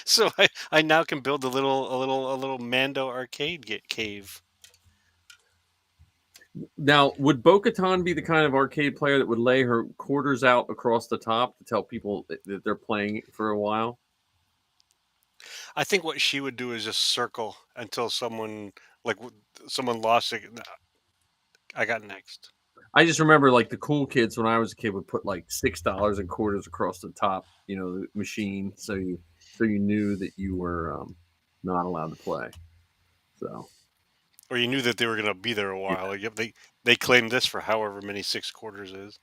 Speaker 3: So I now can build a little Mando arcade cave.
Speaker 4: Now, would Bo-Katan be the kind of arcade player that would lay her quarters out across the top to tell people that they're playing for a while?
Speaker 3: I think what she would do is just circle until someone lost it. I got next.
Speaker 4: I just remember like the cool kids when I was a kid would put like $6 in quarters across the top, the machine, so you knew that you were not allowed to play. So.
Speaker 3: Or you knew that they were going to be there a while. Yeah. Like they claimed this for however many 6 quarters is.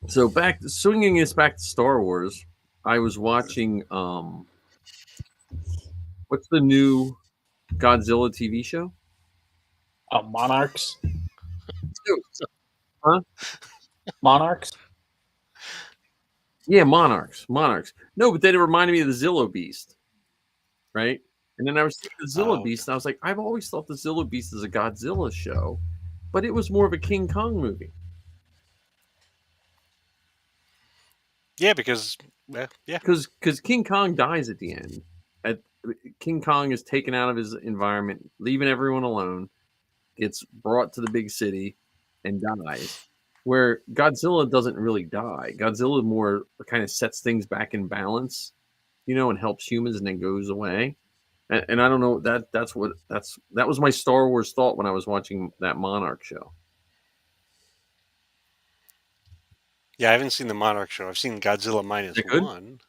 Speaker 4: So swinging this back to Star Wars, I was watching what's the new Godzilla TV show?
Speaker 5: Monarchs.
Speaker 4: Huh?
Speaker 5: Monarchs?
Speaker 4: Yeah, Monarchs. No, but then it reminded me of the Zillo Beast, right? And then I was seeing the Zilla Beast, and I was like, I've always thought the Zilla Beast is a Godzilla show, but it was more of a King Kong movie.
Speaker 3: Yeah, because
Speaker 4: King Kong dies at the end, King Kong is taken out of his environment, leaving everyone alone, gets brought to the big city, and dies. Where Godzilla doesn't really die. Godzilla more kind of sets things back in balance, and helps humans, and then goes away. And I don't know, that was my Star Wars thought when I was watching that Monarch show.
Speaker 3: Yeah, I haven't seen the Monarch show. I've seen Godzilla minus
Speaker 4: Is it good?
Speaker 3: one.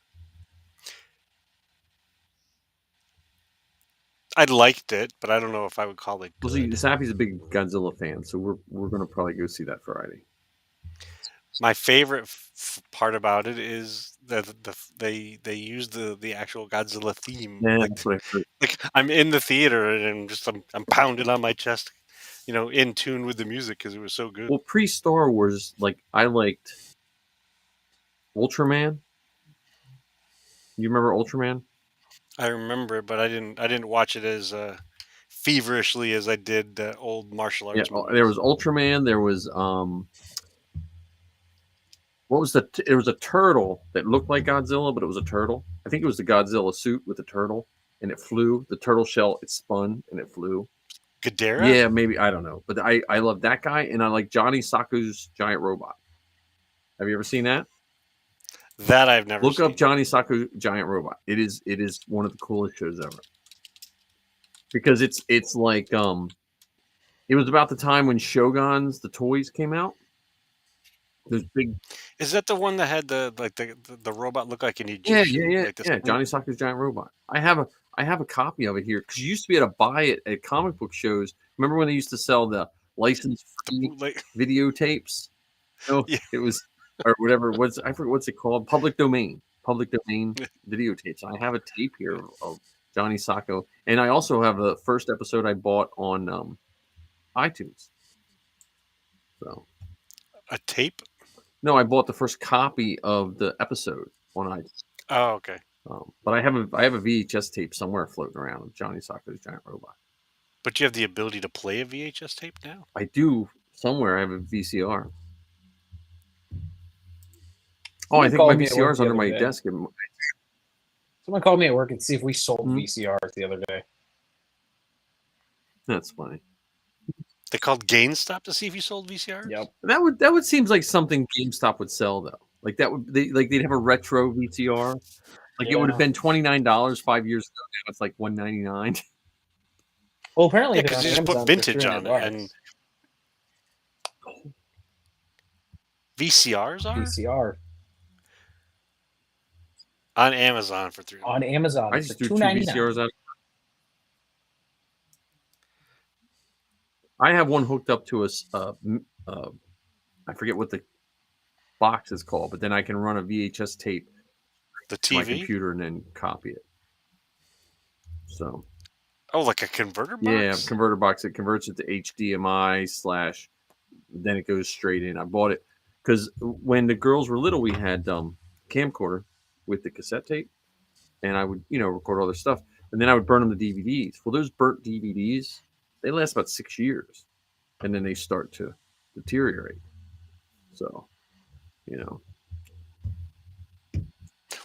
Speaker 3: I liked it, but I don't know if I would call it
Speaker 4: Well, see,
Speaker 3: good.
Speaker 4: Sappy's a big Godzilla fan, so we're gonna probably go see that Friday.
Speaker 3: My favorite part about it is that they use the actual Godzilla theme.
Speaker 4: Yeah,
Speaker 3: Like
Speaker 4: that's what I heard.
Speaker 3: like I'm in the theater and I'm pounding on my chest, in tune with the music because it was so good.
Speaker 4: Well, pre-Star Wars, like I liked Ultraman. You remember Ultraman?
Speaker 3: I remember it, but I didn't watch it as feverishly as I did old martial
Speaker 4: Yeah,
Speaker 3: arts movies.
Speaker 4: there was Ultraman. There was what was it was a turtle that looked like Godzilla, but it was a turtle. I think it was the Godzilla suit with the turtle, and it flew. The turtle shell, it spun and it flew.
Speaker 3: Ghidorah?
Speaker 4: Yeah, maybe, I don't know, but I love that guy, and I like Johnny Saku's Giant Robot. Have you ever seen that?
Speaker 3: That I've never
Speaker 4: Look
Speaker 3: seen.
Speaker 4: up Johnny Saku Giant Robot. It is one of the coolest shows ever. Because it's like it was about the time when Shoguns, the toys, came out. Those big.
Speaker 3: Is that the one that had the robot look like an Egyptian?
Speaker 4: Yeah.
Speaker 3: Like the
Speaker 4: Yeah, Johnny Saku's Giant Robot. I have a copy of it here because you used to be able to buy it at comic book shows. Remember when they used to sell the license-free
Speaker 3: bootleg.
Speaker 4: videotapes?
Speaker 3: Yeah.
Speaker 4: It was, or whatever. I forget what's it called. Public domain videotapes. I have a tape here of Johnny Sacco, and I also have the first episode I bought on iTunes. So
Speaker 3: A tape?
Speaker 4: no, I bought the first copy of the episode on iTunes.
Speaker 3: Oh, okay.
Speaker 4: But I have a VHS tape somewhere floating around of Johnny Sacco's Giant Robot.
Speaker 3: But you have the ability to play a VHS tape now?
Speaker 4: I do somewhere. I have a VCR. Oh, I think my VCR is under my desk.
Speaker 5: Someone called me at work and see if we sold
Speaker 4: Mhm.
Speaker 5: VCRs the other day.
Speaker 4: That's funny.
Speaker 3: They called GameStop to see if you sold VCRs?
Speaker 5: Yep.
Speaker 4: That would seems like something GameStop would sell though. Like they'd have a retro VCR. Like it would have been $29 5 years ago. Now it's like $199.
Speaker 5: Well, apparently
Speaker 3: Yeah,
Speaker 5: they're
Speaker 3: because
Speaker 5: on
Speaker 3: you just
Speaker 5: Amazon
Speaker 3: put
Speaker 5: for
Speaker 3: vintage on it,
Speaker 5: $300.
Speaker 3: and VCRs are
Speaker 5: VCR
Speaker 3: on Amazon for $300.
Speaker 5: on Amazon
Speaker 4: I
Speaker 5: for
Speaker 4: just threw two
Speaker 5: $2.99.
Speaker 4: VCRs out. I have one hooked up to I forget what the box is called, but then I can run a VHS tape
Speaker 3: The
Speaker 4: to my
Speaker 3: TV?
Speaker 4: computer and then copy it. So
Speaker 3: Oh, like a converter box?
Speaker 4: yeah, converter box. It converts it to HDMI / then it goes straight in. I bought it because when the girls were little, we had camcorder with the cassette tape, and I would record all their stuff, and then I would burn them the DVDs. Well, those burnt DVDs, they last about 6 years, and then they start to deteriorate. So,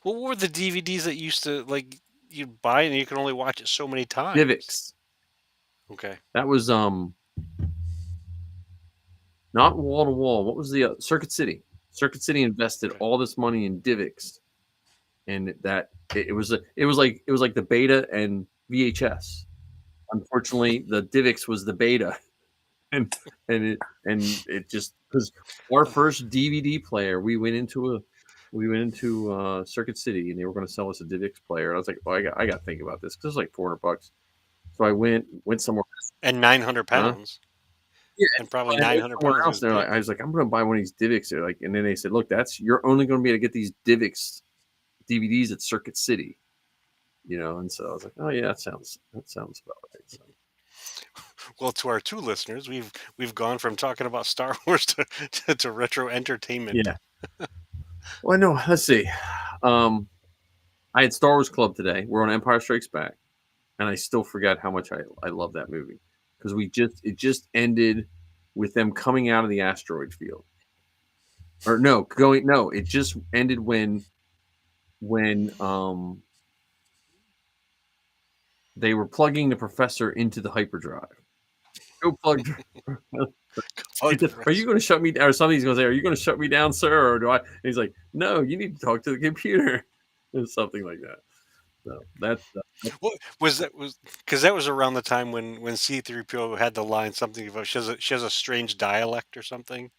Speaker 3: What were the DVDs that used to, like, you'd buy and you could only watch it so many times?
Speaker 4: Divx.
Speaker 3: Okay.
Speaker 4: That was not wall to wall. What was the Circuit City? Circuit City invested all this money in Divx, and that it was like the beta and VHS. Unfortunately, the Divx was the beta, and it just, because our first DVD player, we went into Circuit City, and they were going to sell us a Divx player. And I was like, well, I got to think about this because it was like $400. So I went somewhere.
Speaker 3: And 900 pounds.
Speaker 4: Yeah,
Speaker 3: And probably
Speaker 4: I went
Speaker 3: 900
Speaker 4: somewhere
Speaker 3: pounds.
Speaker 4: else. They're like, I was like, I'm going to buy one of these Divx. They're like, and then they said, look, you're only going to be able to get these Divx DVDs at Circuit City, And so I was like, oh yeah, that sounds about right. So.
Speaker 3: Well, to our two listeners, we've gone from talking about Star Wars to retro entertainment.
Speaker 4: Yeah. Well, no, let's see. I had Star Wars Club today. We're on Empire Strikes Back, and I still forgot how much I love that movie because it just ended with them coming out of the asteroid field. Or it just ended when they were plugging the professor into the hyperdrive. Go plug.
Speaker 3: Plug the
Speaker 4: Are you going to shut me down? Or somebody's going to say, "Are you going to shut me down, sir?" Or do I? And he's like, "No, you need to talk to the computer," or something like that. So
Speaker 3: What was that? Was because that was around the time when C-3PO had the line something about she has a strange dialect or something.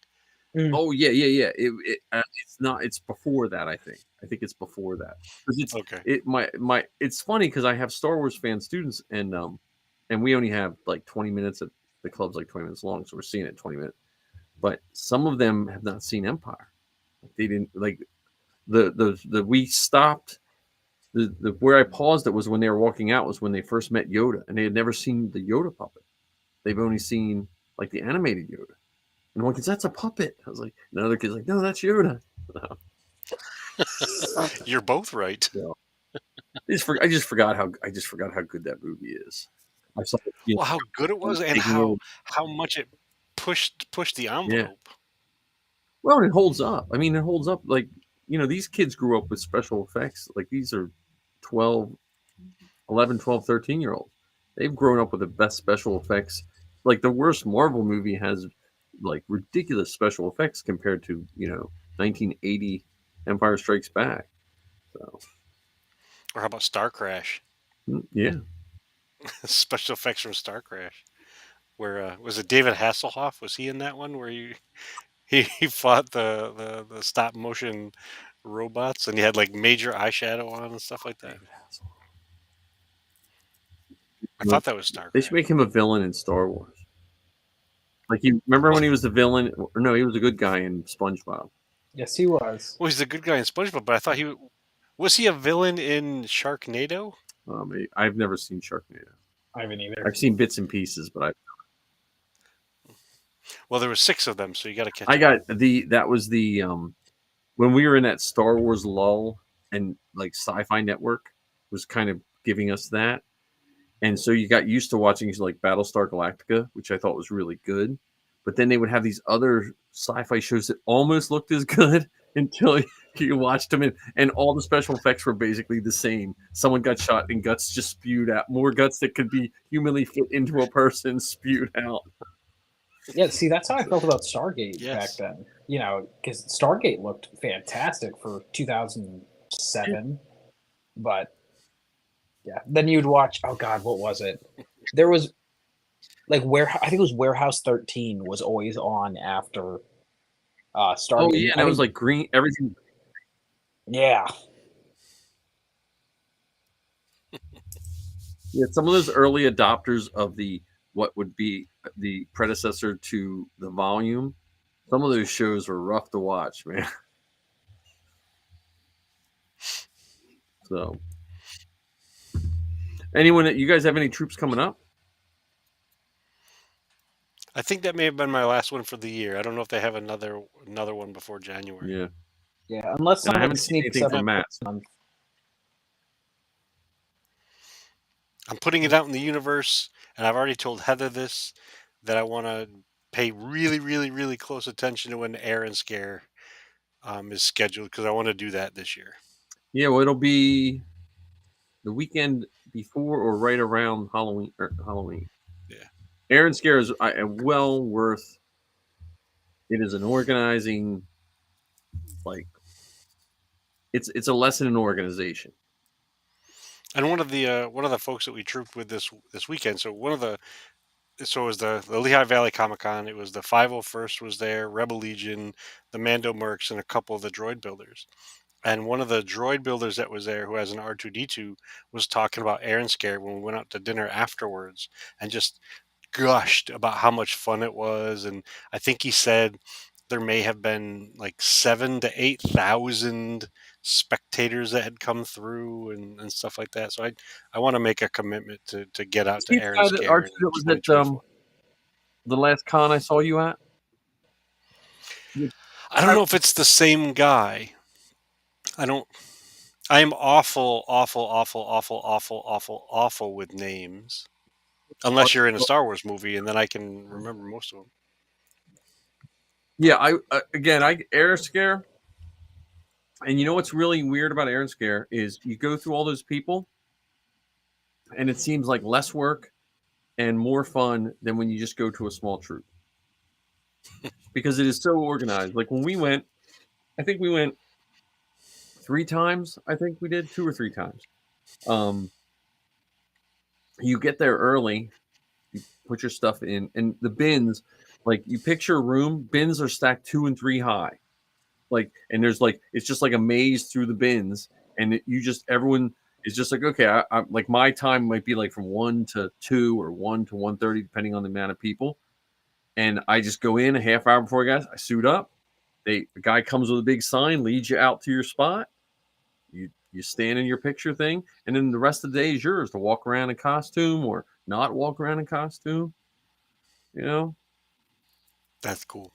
Speaker 4: oh yeah. It's not. It's before that. I think. I think it's before that because
Speaker 3: Okay.
Speaker 4: my. It's funny because I have Star Wars fan students and we only have like 20 minutes at the club's like 20 minutes long, so we're seeing it 20 minutes. But some of them have not seen Empire. They didn't like the we stopped the where I paused it was when they were walking out was when they first met Yoda and they had never seen the Yoda puppet. They've only seen like the animated Yoda. And one kid's, that's a puppet. I was like, another kid's like, no, that's Yoda.
Speaker 3: You're both right.
Speaker 4: So, I just forgot how good that movie is. I saw it,
Speaker 3: Well, how good it was and
Speaker 4: taking over.
Speaker 3: how much it pushed the
Speaker 4: Yeah.
Speaker 3: envelope.
Speaker 4: Well, it holds up. I mean, it holds up. Like, these kids grew up with special effects. Like, these are 12, 11, 12, 13-year-olds. They've grown up with the best special effects. Like, the worst Marvel movie has, like, ridiculous special effects compared to, 1980 Empire Strikes Back. So,
Speaker 3: Or how about Star Crash?
Speaker 4: yeah.
Speaker 3: Special effects from Star Crash. Where was it David Hasselhoff? Was he in that one where he fought the stop motion robots and he had like major eyeshadow on and stuff like that? I thought that was Star
Speaker 4: They should
Speaker 3: Crash.
Speaker 4: make him a villain in Star Wars. Like, you remember when he was the villain? Or no, he was a good guy in SpongeBob.
Speaker 5: Yes, he was.
Speaker 3: Well, he's the good guy in SpongeBob, but I thought was he a villain in Sharknado?
Speaker 4: I've never seen Sharknado.
Speaker 5: I haven't either.
Speaker 4: I've seen bits and pieces, but
Speaker 3: Well, there were 6 of them, so you got to catch
Speaker 4: I
Speaker 3: up.
Speaker 4: got that was the when we were in that Star Wars lull and like Sci-Fi Network was kind of giving us that. And so you got used to watching like Battlestar Galactica, which I thought was really good. But then they would have these other sci-fi shows that almost looked as good until you watched them, and all the special effects were basically the same. Someone got shot and guts just spewed out. More guts that could be humanly fit into a person spewed out.
Speaker 5: Yeah, see, that's how I felt about Stargate back
Speaker 3: Yes.
Speaker 5: then. Because Stargate looked fantastic for 2007, but yeah, then you'd watch. Oh God, what was it? There was like I think it was Warehouse 13 was always on after Stargate.
Speaker 4: Oh yeah, and it was like green everything.
Speaker 5: Yeah,
Speaker 4: Yeah, some of those early adopters of the what would be the predecessor to the volume, some of those shows were rough to watch, man. So, you guys have any troops coming up?
Speaker 3: I think that may have been my last one for the year. I don't know if they have another one before January.
Speaker 4: Yeah,
Speaker 5: yeah. Unless
Speaker 4: and I
Speaker 5: someone
Speaker 4: haven't seen
Speaker 5: sneaks
Speaker 4: anything
Speaker 5: up
Speaker 4: from Matt.
Speaker 5: on.
Speaker 3: I'm putting it out in the universe, and I've already told Heather this that I want to pay really, really, really close attention to when Air and Scare is scheduled because I want to do that this year.
Speaker 4: Yeah, well, it'll be the weekend before or right around Halloween.
Speaker 3: Yeah.
Speaker 4: Aaron Scare is well worth. It is an organizing, like it's a lesson in organization.
Speaker 3: And one of the folks that we trooped with this weekend. So it was the Lehigh Valley Comic Con. It was the 501st was there, Rebel Legion, the Mando Mercs, and a couple of the droid builders. And one of the droid builders that was there, who has an R2D2, was talking about Air and Scare when we went out to dinner afterwards, and just gushed about how much fun it was. And I think he said there may have been like 7,000 to 8,000 spectators that had come through and stuff like that. So I want to make a commitment to get out to Air and Scare in
Speaker 4: That was at
Speaker 3: 2024.
Speaker 4: the last con I saw you at.
Speaker 3: I don't know if it's the same guy. I am awful, awful, awful, awful, awful, awful, awful with names. Unless you're in a Star Wars movie, and then I can remember most of them.
Speaker 4: Yeah, I Air Scare. And you know what's really weird about Air and Scare is you go through all those people, and it seems like less work and more fun than when you just go to a small troop because it is so organized. Like when we went, I think we went 3 times. I think we did 2 or 3 times. Um, you get there early, you put your stuff in, and the bins, like you picture a room, bins are stacked 2 and 3 high. Like, and there's like, it's just like a maze through the bins, and you just, everyone is just like, okay, I like my time might be like from 1 to 2 or 1 to 1:30, depending on the amount of people. And I just go in a half hour before I suit up. The guy comes with a big sign, leads you out to your spot. You stand in your picture thing, and then the rest of the day is yours to walk around in costume or not walk around in costume. You know,
Speaker 3: That's cool.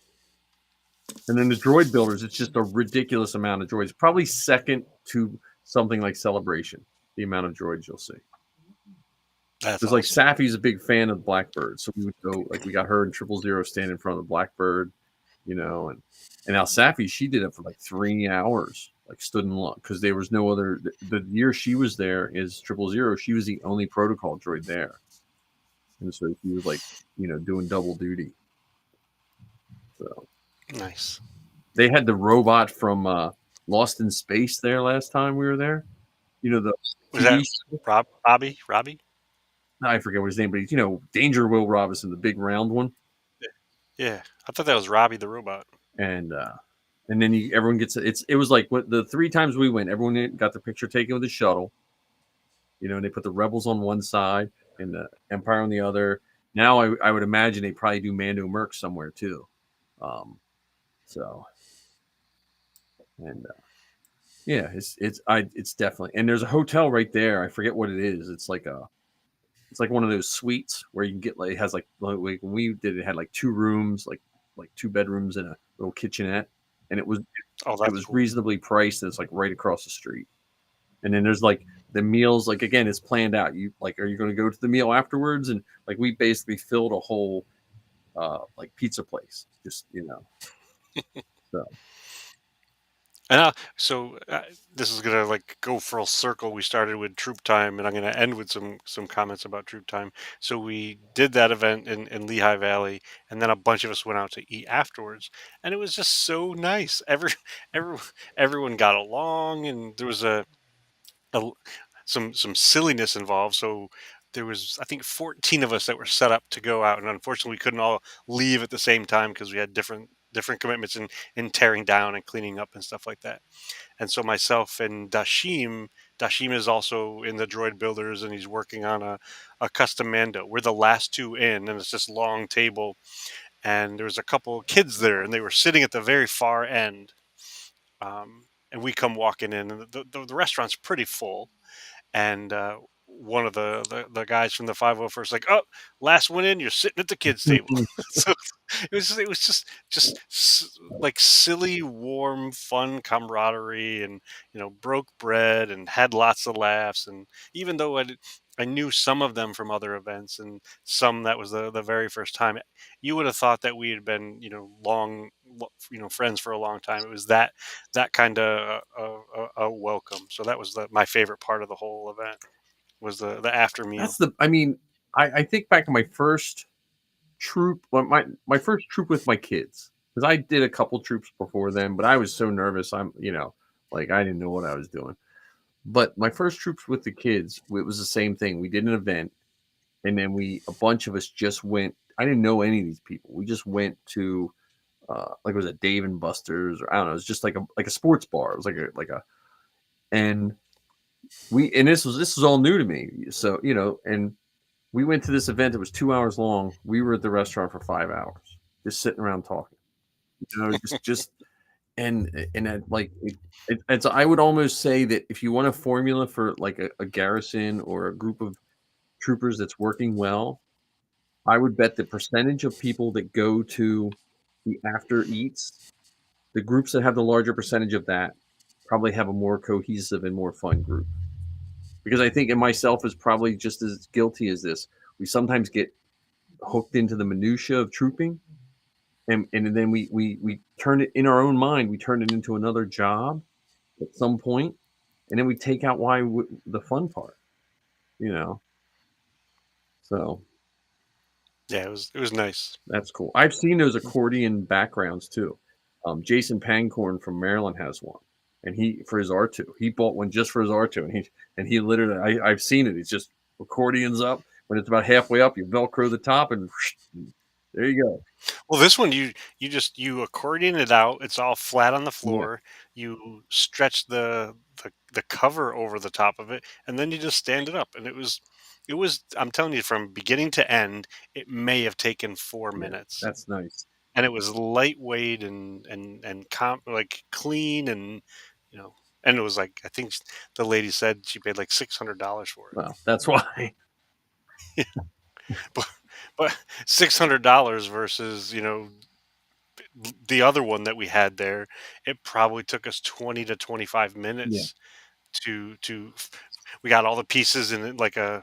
Speaker 4: and then the droid builders, it's just a ridiculous amount of droids. Probably second to something like Celebration, the amount of droids you'll see.
Speaker 3: That's
Speaker 4: Because like
Speaker 3: awesome.
Speaker 4: Safi's a big fan of Blackbird, so we would go like we got her in 000 stand in front of the Blackbird, and now Safi, she did it for like 3 hours, like stood in line because there was no other. The year she was there is 000. She was the only protocol droid there, and so she was like doing double duty. So
Speaker 3: Nice.
Speaker 4: they had the robot from Lost in Space there last time we were there. The
Speaker 3: Was
Speaker 4: TV
Speaker 3: that
Speaker 4: show.
Speaker 3: Robbie? Robbie?
Speaker 4: I forget what his name, but he's Danger Will Robinson, the big round one.
Speaker 3: Yeah, I thought that was Robbie the robot.
Speaker 4: And then everyone gets it was like the 3 times we went, everyone got the picture taken with the shuttle. And they put the rebels on one side and the Empire on the other. Now I would imagine they probably do Mando Merc somewhere too. So and yeah, it's definitely, and there's a hotel right there. I forget what it is. It's like one of those suites where you can get like, it has like when we did it had like 2 rooms, like 2 bedrooms and a little kitchenette, and it was
Speaker 3: Oh,
Speaker 4: it
Speaker 3: that's
Speaker 4: was
Speaker 3: cool.
Speaker 4: reasonably priced, and it's like right across the street. And then there's like the meals, like again, it's planned out. You like, are you going to go to the meal afterwards? And like we basically filled a whole like pizza place, just so.
Speaker 3: And this is gonna like go full circle. We started with troop time, and I'm gonna end with some comments about troop time. So we did that event in Lehigh Valley, and then a bunch of us went out to eat afterwards, and it was just so nice. Every everyone got along, and there was a some silliness involved. So there was, I think, 14 of us that were set up to go out, and unfortunately we couldn't all leave at the same time because we had different commitments in tearing down and cleaning up and stuff like that. And so myself and Dashim is also in the droid builders, and he's working on a custom Mando. We're the last two in, and it's this long table, and there was a couple of kids there, and they were sitting at the very far end. And we come walking in, and the restaurant's pretty full, and one of the guys from the 501st like, oh, last one in, you're sitting at the kids table. So it was just like silly, warm, fun camaraderie, and broke bread and had lots of laughs. And even though I knew some of them from other events, and some that was the very first time, you would have thought that we had been friends for a long time. It was that kind of a welcome. So that was my favorite part of the whole event, was the after meal.
Speaker 4: I mean, I think back to my first troop, well, my first troop with my kids, because I did a couple troops before then, but I was so nervous. Like I didn't know what I was doing. But my first troops with the kids, it was the same thing. We did an event, and then a bunch of us just went. I didn't know any of these people. We just went to like, it was a Dave and Buster's, or I don't know. It was just like a sports bar. It was and this was all new to me. So and we went to this event. It was 2 hours long. We were at the restaurant for 5 hours, just sitting around talking. Just and it's. I would almost say that if you want a formula for like a garrison or a group of troopers that's working well, I would bet the percentage of people that go to the after eats, the groups that have the larger percentage of that, probably have a more cohesive and more fun group. Because I think, and myself is probably just as guilty as this. We sometimes get hooked into the minutia of trooping, and then we turn it in our own mind. We turn it into another job at some point, and then we take out the fun part. You know. So
Speaker 3: Yeah, it was nice.
Speaker 4: that's cool. I've seen those accordion backgrounds too. Jason Pancorn from Maryland has one, and he for his R2. He bought one just for his R2, and he literally I've seen it. It's just accordions up. When it's about halfway up, you Velcro the top, and there you go.
Speaker 3: Well, this one you just you accordion it out. It's all flat on the
Speaker 4: Yeah,
Speaker 3: floor. You stretch the cover over the top of it, and then you just stand it up. And it was I'm telling you, from beginning to end, it may have taken four
Speaker 4: yeah,
Speaker 3: minutes.
Speaker 4: that's nice.
Speaker 3: And it was lightweight and like clean and you know and it was like I think the lady said she paid like $600 for it.
Speaker 4: Well, that's why.
Speaker 3: but but $600 versus the other one that we had there, it probably took us 20 to 25
Speaker 4: Yeah,
Speaker 3: minutes to we got all the pieces in like a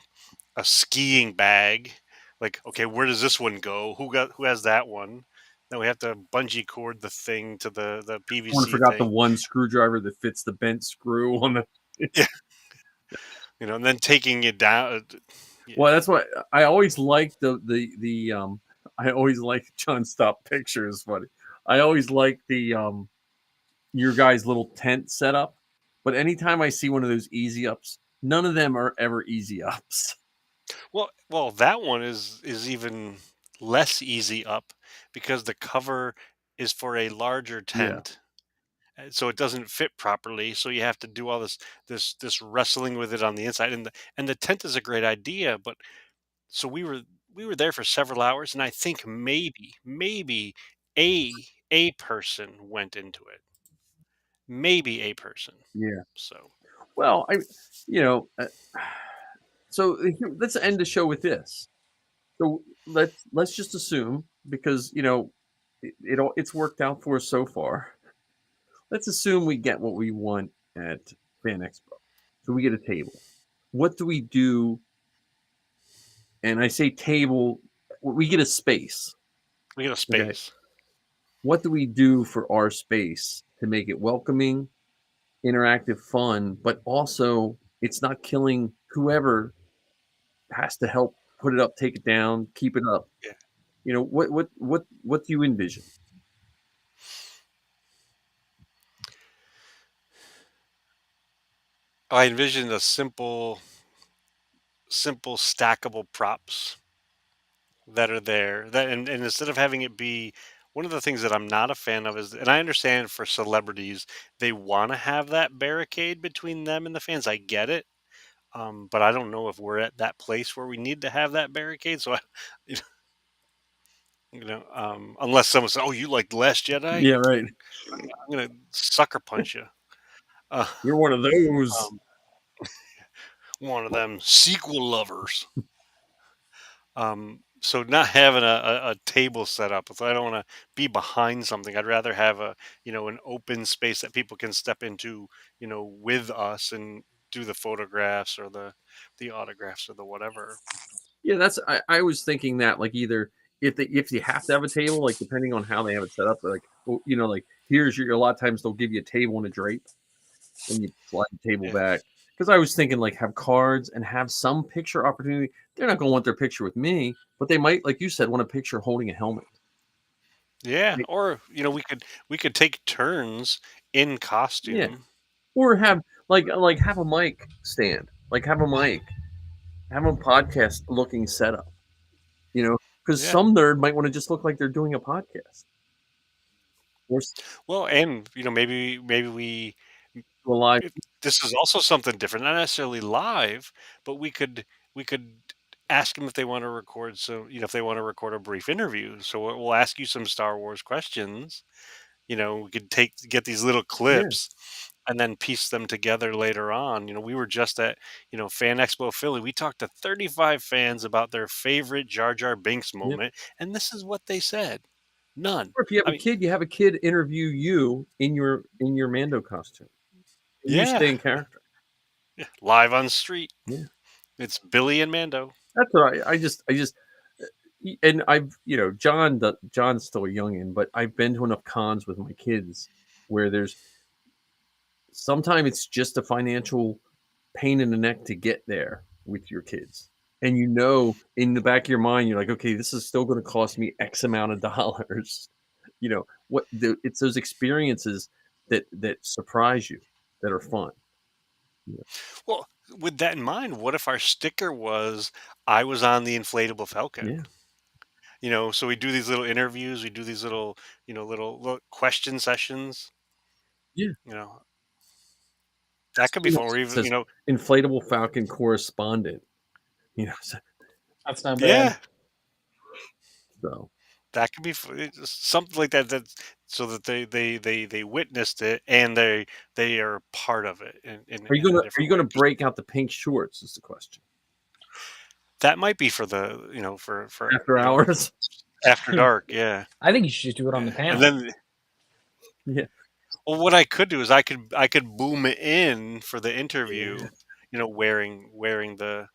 Speaker 3: skiing bag. Like, okay, where does this one go? Who has that one? Then we have to bungee cord the thing to the
Speaker 4: someone
Speaker 3: PVC
Speaker 4: forgot the
Speaker 3: thing.
Speaker 4: one screwdriver that fits the bent screw on the.
Speaker 3: Yeah, and then taking it down. Yeah,
Speaker 4: Well, that's why I always like the. I always like John Stop Picture is funny. I always like the your guys' little tent setup, but anytime I see one of those easy ups, none of them are ever easy ups.
Speaker 3: well, that one is even less easy up because the cover is for a larger
Speaker 4: Yeah,
Speaker 3: tent, so it doesn't fit properly. So you have to do all this wrestling with it on the inside, and the tent is a great idea, but so we were there for several hours, and I think maybe a person went into it, maybe a person.
Speaker 4: yeah.
Speaker 3: So
Speaker 4: Well, you know, so let's end the show with this. So let's just assume because it's worked out for us so far. Let's assume we get what we want at Fan Expo. So we get a table. What do we do? And I say table, we get a space.
Speaker 3: we get a
Speaker 4: Okay.
Speaker 3: space.
Speaker 4: What do we do for our space to make it welcoming, interactive, fun, but also it's not killing whoever has to help put it up, take it down, keep it up.
Speaker 3: Yeah.
Speaker 4: What do you envision?
Speaker 3: I envisioned a simple stackable props that are there that and instead of having it be one of the things that I'm not a fan of is, and I understand for celebrities they want to have that barricade between them and the fans. I get it. But I don't know if we're at that place where we need to have that barricade. So, unless someone says, "Oh, you like the Last Jedi?"
Speaker 4: Yeah, right.
Speaker 3: I'm gonna sucker punch you. Uh,
Speaker 4: You're one of those.
Speaker 3: um, one of them sequel lovers. So not having a table set up, if I don't want to be behind something, I'd rather have an open space that people can step into, with us and do the photographs or the autographs or the whatever.
Speaker 4: Yeah, I was thinking that like either if you have to have a table, like depending on how they have it set up, like like here's your a lot of times they'll give you a table and a drape and you slide the table
Speaker 3: Yeah.
Speaker 4: back. Because I was thinking like have cards and have some picture opportunity. They're not gonna want their picture with me, but they might, like you said, want a picture holding a helmet.
Speaker 3: Yeah,
Speaker 4: Like,
Speaker 3: or we could take turns in
Speaker 4: yeah.
Speaker 3: costume.
Speaker 4: Or have like have a mic stand. Like have a mic. Have a podcast looking setup. Because
Speaker 3: Yeah.
Speaker 4: some nerd might want to just look like they're doing a podcast. Or
Speaker 3: Well, and maybe we
Speaker 4: a live.
Speaker 3: if this is also something different, not necessarily live, but we could ask them if they want to record. So if they want to record a brief interview, so we'll ask you some Star Wars questions. We could get these little
Speaker 4: Yeah,
Speaker 3: clips and then piece them together later on. We were just at Fan Expo Philly. We talked to 35 fans about their favorite Jar Jar Binks
Speaker 4: yeah.
Speaker 3: moment, and this is what they said. None.
Speaker 4: Or if you have
Speaker 3: I
Speaker 4: a
Speaker 3: mean,
Speaker 4: kid, you have a kid interview you in your Mando costume, and you
Speaker 3: yeah,
Speaker 4: stay in character.
Speaker 3: live on street.
Speaker 4: Yeah,
Speaker 3: It's Billy and Mando.
Speaker 4: that's what I just and John's still a youngin, but I've been to enough cons with my kids where there's sometimes it's just a financial pain in the neck to get there with your kids. and in the back of your mind, you're like, okay, this is still going to cost me X amount of dollars. It's those experiences that surprise you, that are fun.
Speaker 3: Well, with that in mind, what if our sticker was I was on the inflatable Falcon?
Speaker 4: Yeah,
Speaker 3: So we do these little interviews, we do these little, little question sessions.
Speaker 4: yeah.
Speaker 3: You know, that could be fun. Or
Speaker 4: It
Speaker 3: even,
Speaker 4: says inflatable Falcon correspondent. So,
Speaker 5: That's not bad.
Speaker 3: yeah,
Speaker 4: so
Speaker 3: that could be something like that. So that they witnessed it and they are part of it in a
Speaker 4: are you
Speaker 3: different way.
Speaker 4: gonna break out the pink shorts? Is the question.
Speaker 3: That might be for the for
Speaker 4: After hours.
Speaker 3: after dark. Yeah,
Speaker 5: I think you should just do it on the
Speaker 3: yeah, and
Speaker 5: panel.
Speaker 3: then.
Speaker 4: Yeah,
Speaker 3: Well, what I could do is I could boom it in for the interview,
Speaker 4: yeah.
Speaker 3: wearing the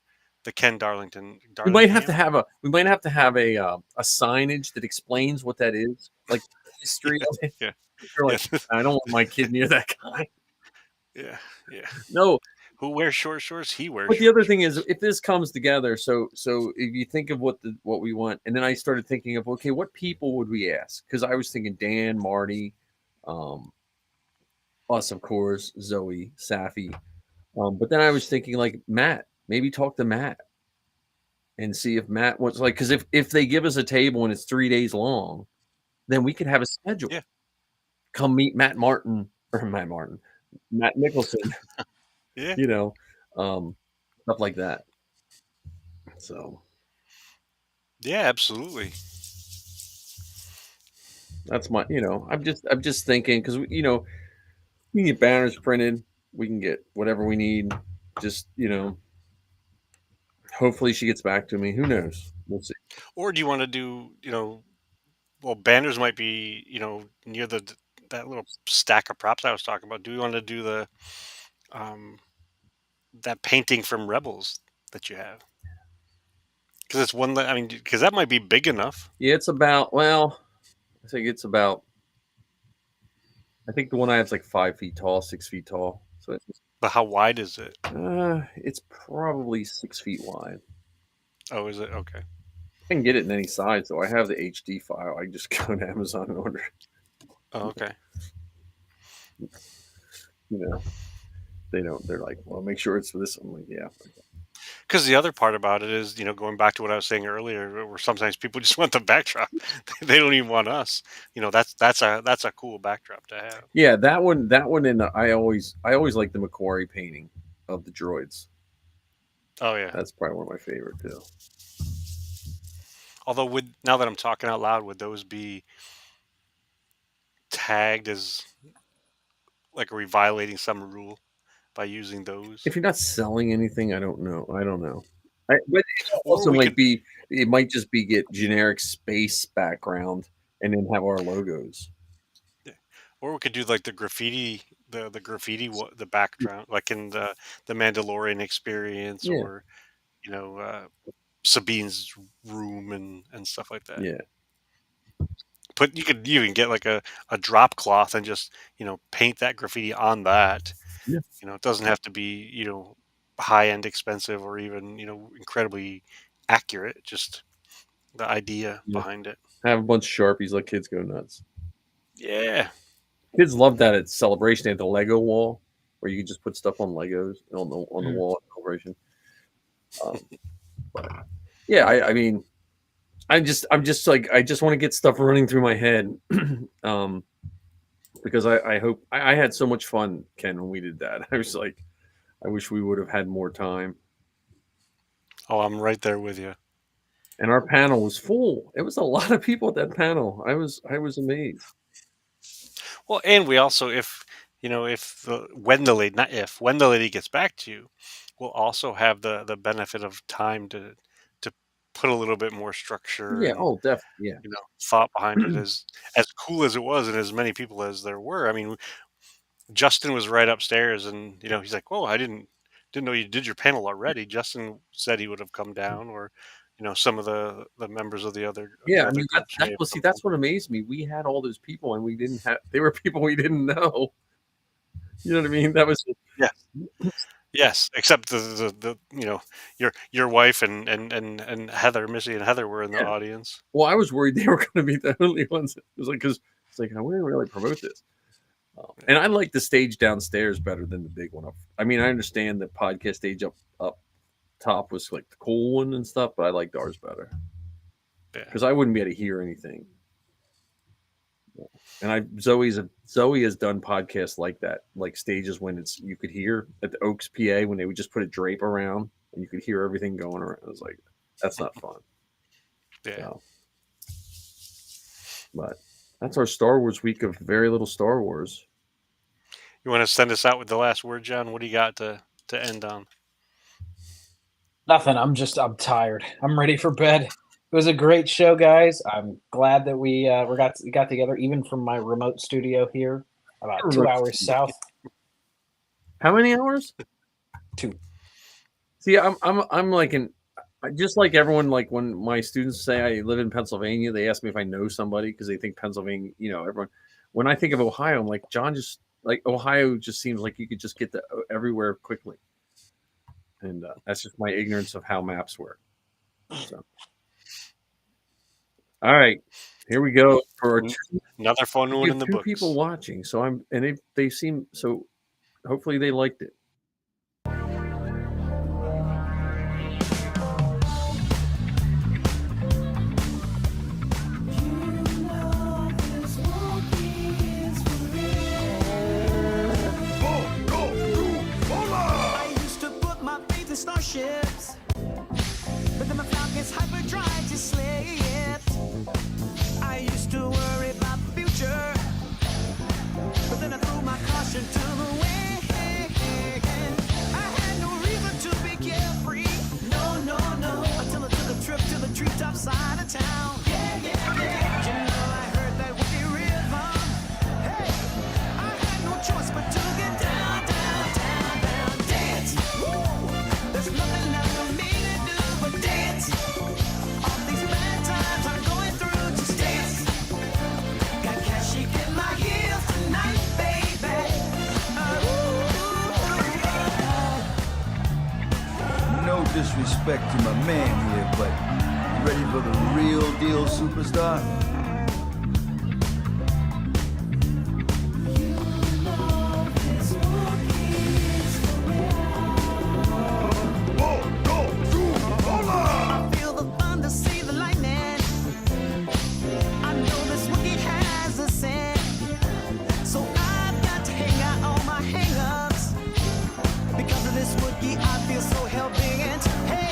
Speaker 3: Ken Darlington
Speaker 4: We might
Speaker 3: Darlington
Speaker 4: have to
Speaker 3: hammer.
Speaker 4: have a signage that explains what that is, like the history of it.
Speaker 3: Yeah,
Speaker 4: You're like,
Speaker 3: yeah,
Speaker 4: I don't want my kid near that guy.
Speaker 3: yeah, yeah.
Speaker 4: No,
Speaker 3: Who wears short shorts? He wears
Speaker 4: but the other
Speaker 3: short
Speaker 4: thing is,
Speaker 3: shorts.
Speaker 4: if this comes together, so if you think of what we want, and then I started thinking of, okay, what people would we ask? Because I was thinking Dan, Marty, um, us, of course, Zoe, Safi, but then I was thinking like Matt. Maybe talk to Matt and see if Matt wants, like, because if they give us a table and it's 3 days long, then we could have a schedule.
Speaker 3: Yeah,
Speaker 4: Come meet Matt Martin, Matt Nicholson,
Speaker 3: yeah,
Speaker 4: you know, um, stuff like that. So
Speaker 3: yeah. Absolutely.
Speaker 4: that's I'm just thinking, because we can get banners printed, we can get whatever we need. Just hopefully she gets back to me. Who knows? We'll see.
Speaker 3: Or do you want to do well, banners might be near that little stack of props I was talking about. Do we want to do the um that painting from Rebels that you have? Because it's one that, I mean, because that might be big enough.
Speaker 4: Yeah, it's about, well, I think it's about, I think the one I have is like 5 feet tall, 6 feet tall. So
Speaker 3: But how wide is it?
Speaker 4: it's probably 6 feet wide.
Speaker 3: Oh, is it? Okay.
Speaker 4: I can get it in any size, though. I have the HD file. I just go to Amazon and order it.
Speaker 3: Oh, okay.
Speaker 4: You know, they're like, well, make sure it's for this. I'm like, yeah.
Speaker 3: Because the other part about it is, going back to what I was saying earlier, where sometimes people just want the backdrop. They don't even want us. That's a cool backdrop to have.
Speaker 4: Yeah, that one, and I always like the Macquarie painting of the droids.
Speaker 3: Oh yeah.
Speaker 4: That's probably one of my favorite too.
Speaker 3: Although, now that I'm talking out loud, would those be tagged as like, are we violating some rule by using those?
Speaker 4: If you're not selling anything, I don't know. But it
Speaker 3: Or
Speaker 4: also
Speaker 3: we
Speaker 4: might
Speaker 3: could,
Speaker 4: be. It might just be get generic space background and then have our logos.
Speaker 3: yeah. Or we could do like the graffiti, the graffiti, the background, like in the Mandalorian experience,
Speaker 4: Yeah,
Speaker 3: or you know, uh, Sabine's room and stuff like that.
Speaker 4: yeah,
Speaker 3: But you could even get like a drop cloth and just paint that graffiti on that.
Speaker 4: yeah,
Speaker 3: It doesn't have to be high end expensive or even incredibly accurate. Just the idea
Speaker 4: yeah.
Speaker 3: behind it.
Speaker 4: Have a bunch of Sharpies, let kids go nuts.
Speaker 3: Yeah.
Speaker 4: Kids love that at Celebration. They have the Lego wall where you can just put stuff on Legos on the
Speaker 5: Mm.
Speaker 4: wall at Celebration. But yeah, I mean, I'm just like, I just want to get stuff running through my head, because I hope I had so much fun, Ken, when we did that. I was like, I wish we would have had more time.
Speaker 3: Oh, I'm right there with you.
Speaker 4: And our panel was full. It was a lot of people at that panel. I was amazed.
Speaker 3: Well, and we also, if when the lady, not if, when the lady gets back to you, we'll also have the benefit of time to put a little bit more structure
Speaker 4: Yeah.
Speaker 3: and
Speaker 4: Oh, definitely.
Speaker 3: thought behind it.
Speaker 4: Yeah.
Speaker 3: As cool as it was and as many people as there were. I mean, Justin was right upstairs, and he's like, "Whoa, I didn't know you did your panel already." Justin said he would have come down, or some of the members of the other
Speaker 4: Yeah. I mean,
Speaker 3: groups may have
Speaker 4: well, see,
Speaker 3: come
Speaker 4: that's
Speaker 3: over.
Speaker 4: what amazed me. We had all those people, and we didn't have. They were people we didn't know. You know what I mean? That was.
Speaker 3: Yeah, Yes, except the your wife and Heather, Missy and Heather were in the
Speaker 4: Yeah.
Speaker 3: audience.
Speaker 4: Well, I was worried they were going to be the only ones. It was like, because it's like, I wouldn't really promote this. And I like the stage downstairs better than the big one up. I mean, I understand the podcast stage up top was like the cool one and stuff, but I liked ours better
Speaker 3: Yeah.
Speaker 4: because I wouldn't be able to hear anything. And Zoe has done podcasts like that, like stages when you could hear at the Oaks, PA, when they would just put a drape around and you could hear everything going around. It was like, that's not fun.
Speaker 3: Yeah.
Speaker 4: So, but that's our Star Wars week of very little Star Wars.
Speaker 3: You want to send us out with the last word, John? What do you got to end on?
Speaker 5: Nothing. I'm tired. I'm ready for bed. It was a great show, guys. I'm glad that we got together, even from my remote studio here, about 2 hours south.
Speaker 4: How many hours?
Speaker 5: 2.
Speaker 4: See, I'm like just like everyone, like when my students say I live in Pennsylvania, they ask me if I know somebody because they think Pennsylvania, everyone. When I think of Ohio, I'm like, John, just like Ohio just seems like you could just get to everywhere quickly. And that's just my ignorance of how maps work. So. All right, here we go for
Speaker 3: another fun one in the books.
Speaker 4: People watching, so they seem so. Hopefully, they liked it.
Speaker 2: I used to put my faith in starships, but then my Falcon's hyperdrive just slipped. I used to worry about the future, but then I threw my caution to the wind. I had no reason to be carefree, no, until I took a trip to the treetop side of town. Yeah. You know I heard that wicked rhythm. Hey, I had no choice but to get down, dance. Woo! There's nothing left for me to do but dance. All these bad times I'm going through, just dance. Got cash, you get my heels tonight, baby.
Speaker 1: No disrespect to my man here, but you ready for the real deal superstar?
Speaker 2: I feel the thunder, see the lightning. I know this wicked has a scent, so I've got to hang out all my hang-ups. Because of this wookie, I feel so hell-bent. Hey,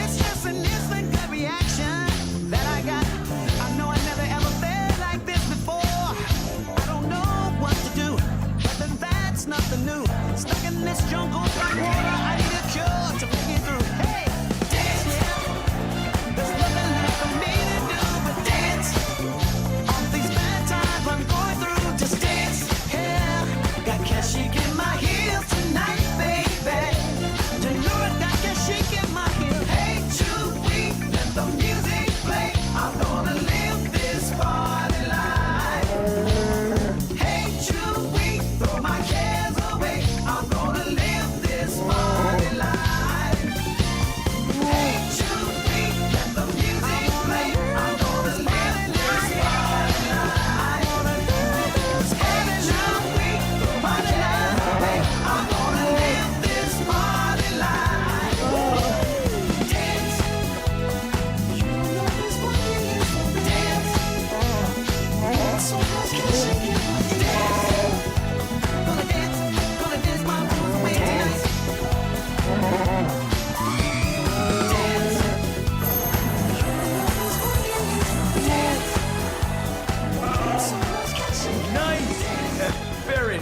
Speaker 2: it's just an instant gut reaction that I got. I know I never ever felt like this before. I don't know what to do, but then that's nothing new. Stuck in this jungle, black water, I need a cure to make it through. Hey, dance, yeah. There's nothing left for me to do but dance. All these bad times I'm going through, just dance, yeah. Got cash, you get my heels tonight, baby. You know I got cash, you get my heels. Hey, Chewie, let the music play. I'm gonna live this party life. Hey, Chewie, throw my cares away. I'm gonna live this party life. Hey, Chewie, let the music play. I'm gonna live this party life. Hey, Chewie, throw my cares away. I'm gonna live this party life. Dance. You know this party is dance. So let's get shaky. Dance. Gonna dance my blues away tonight. Dance.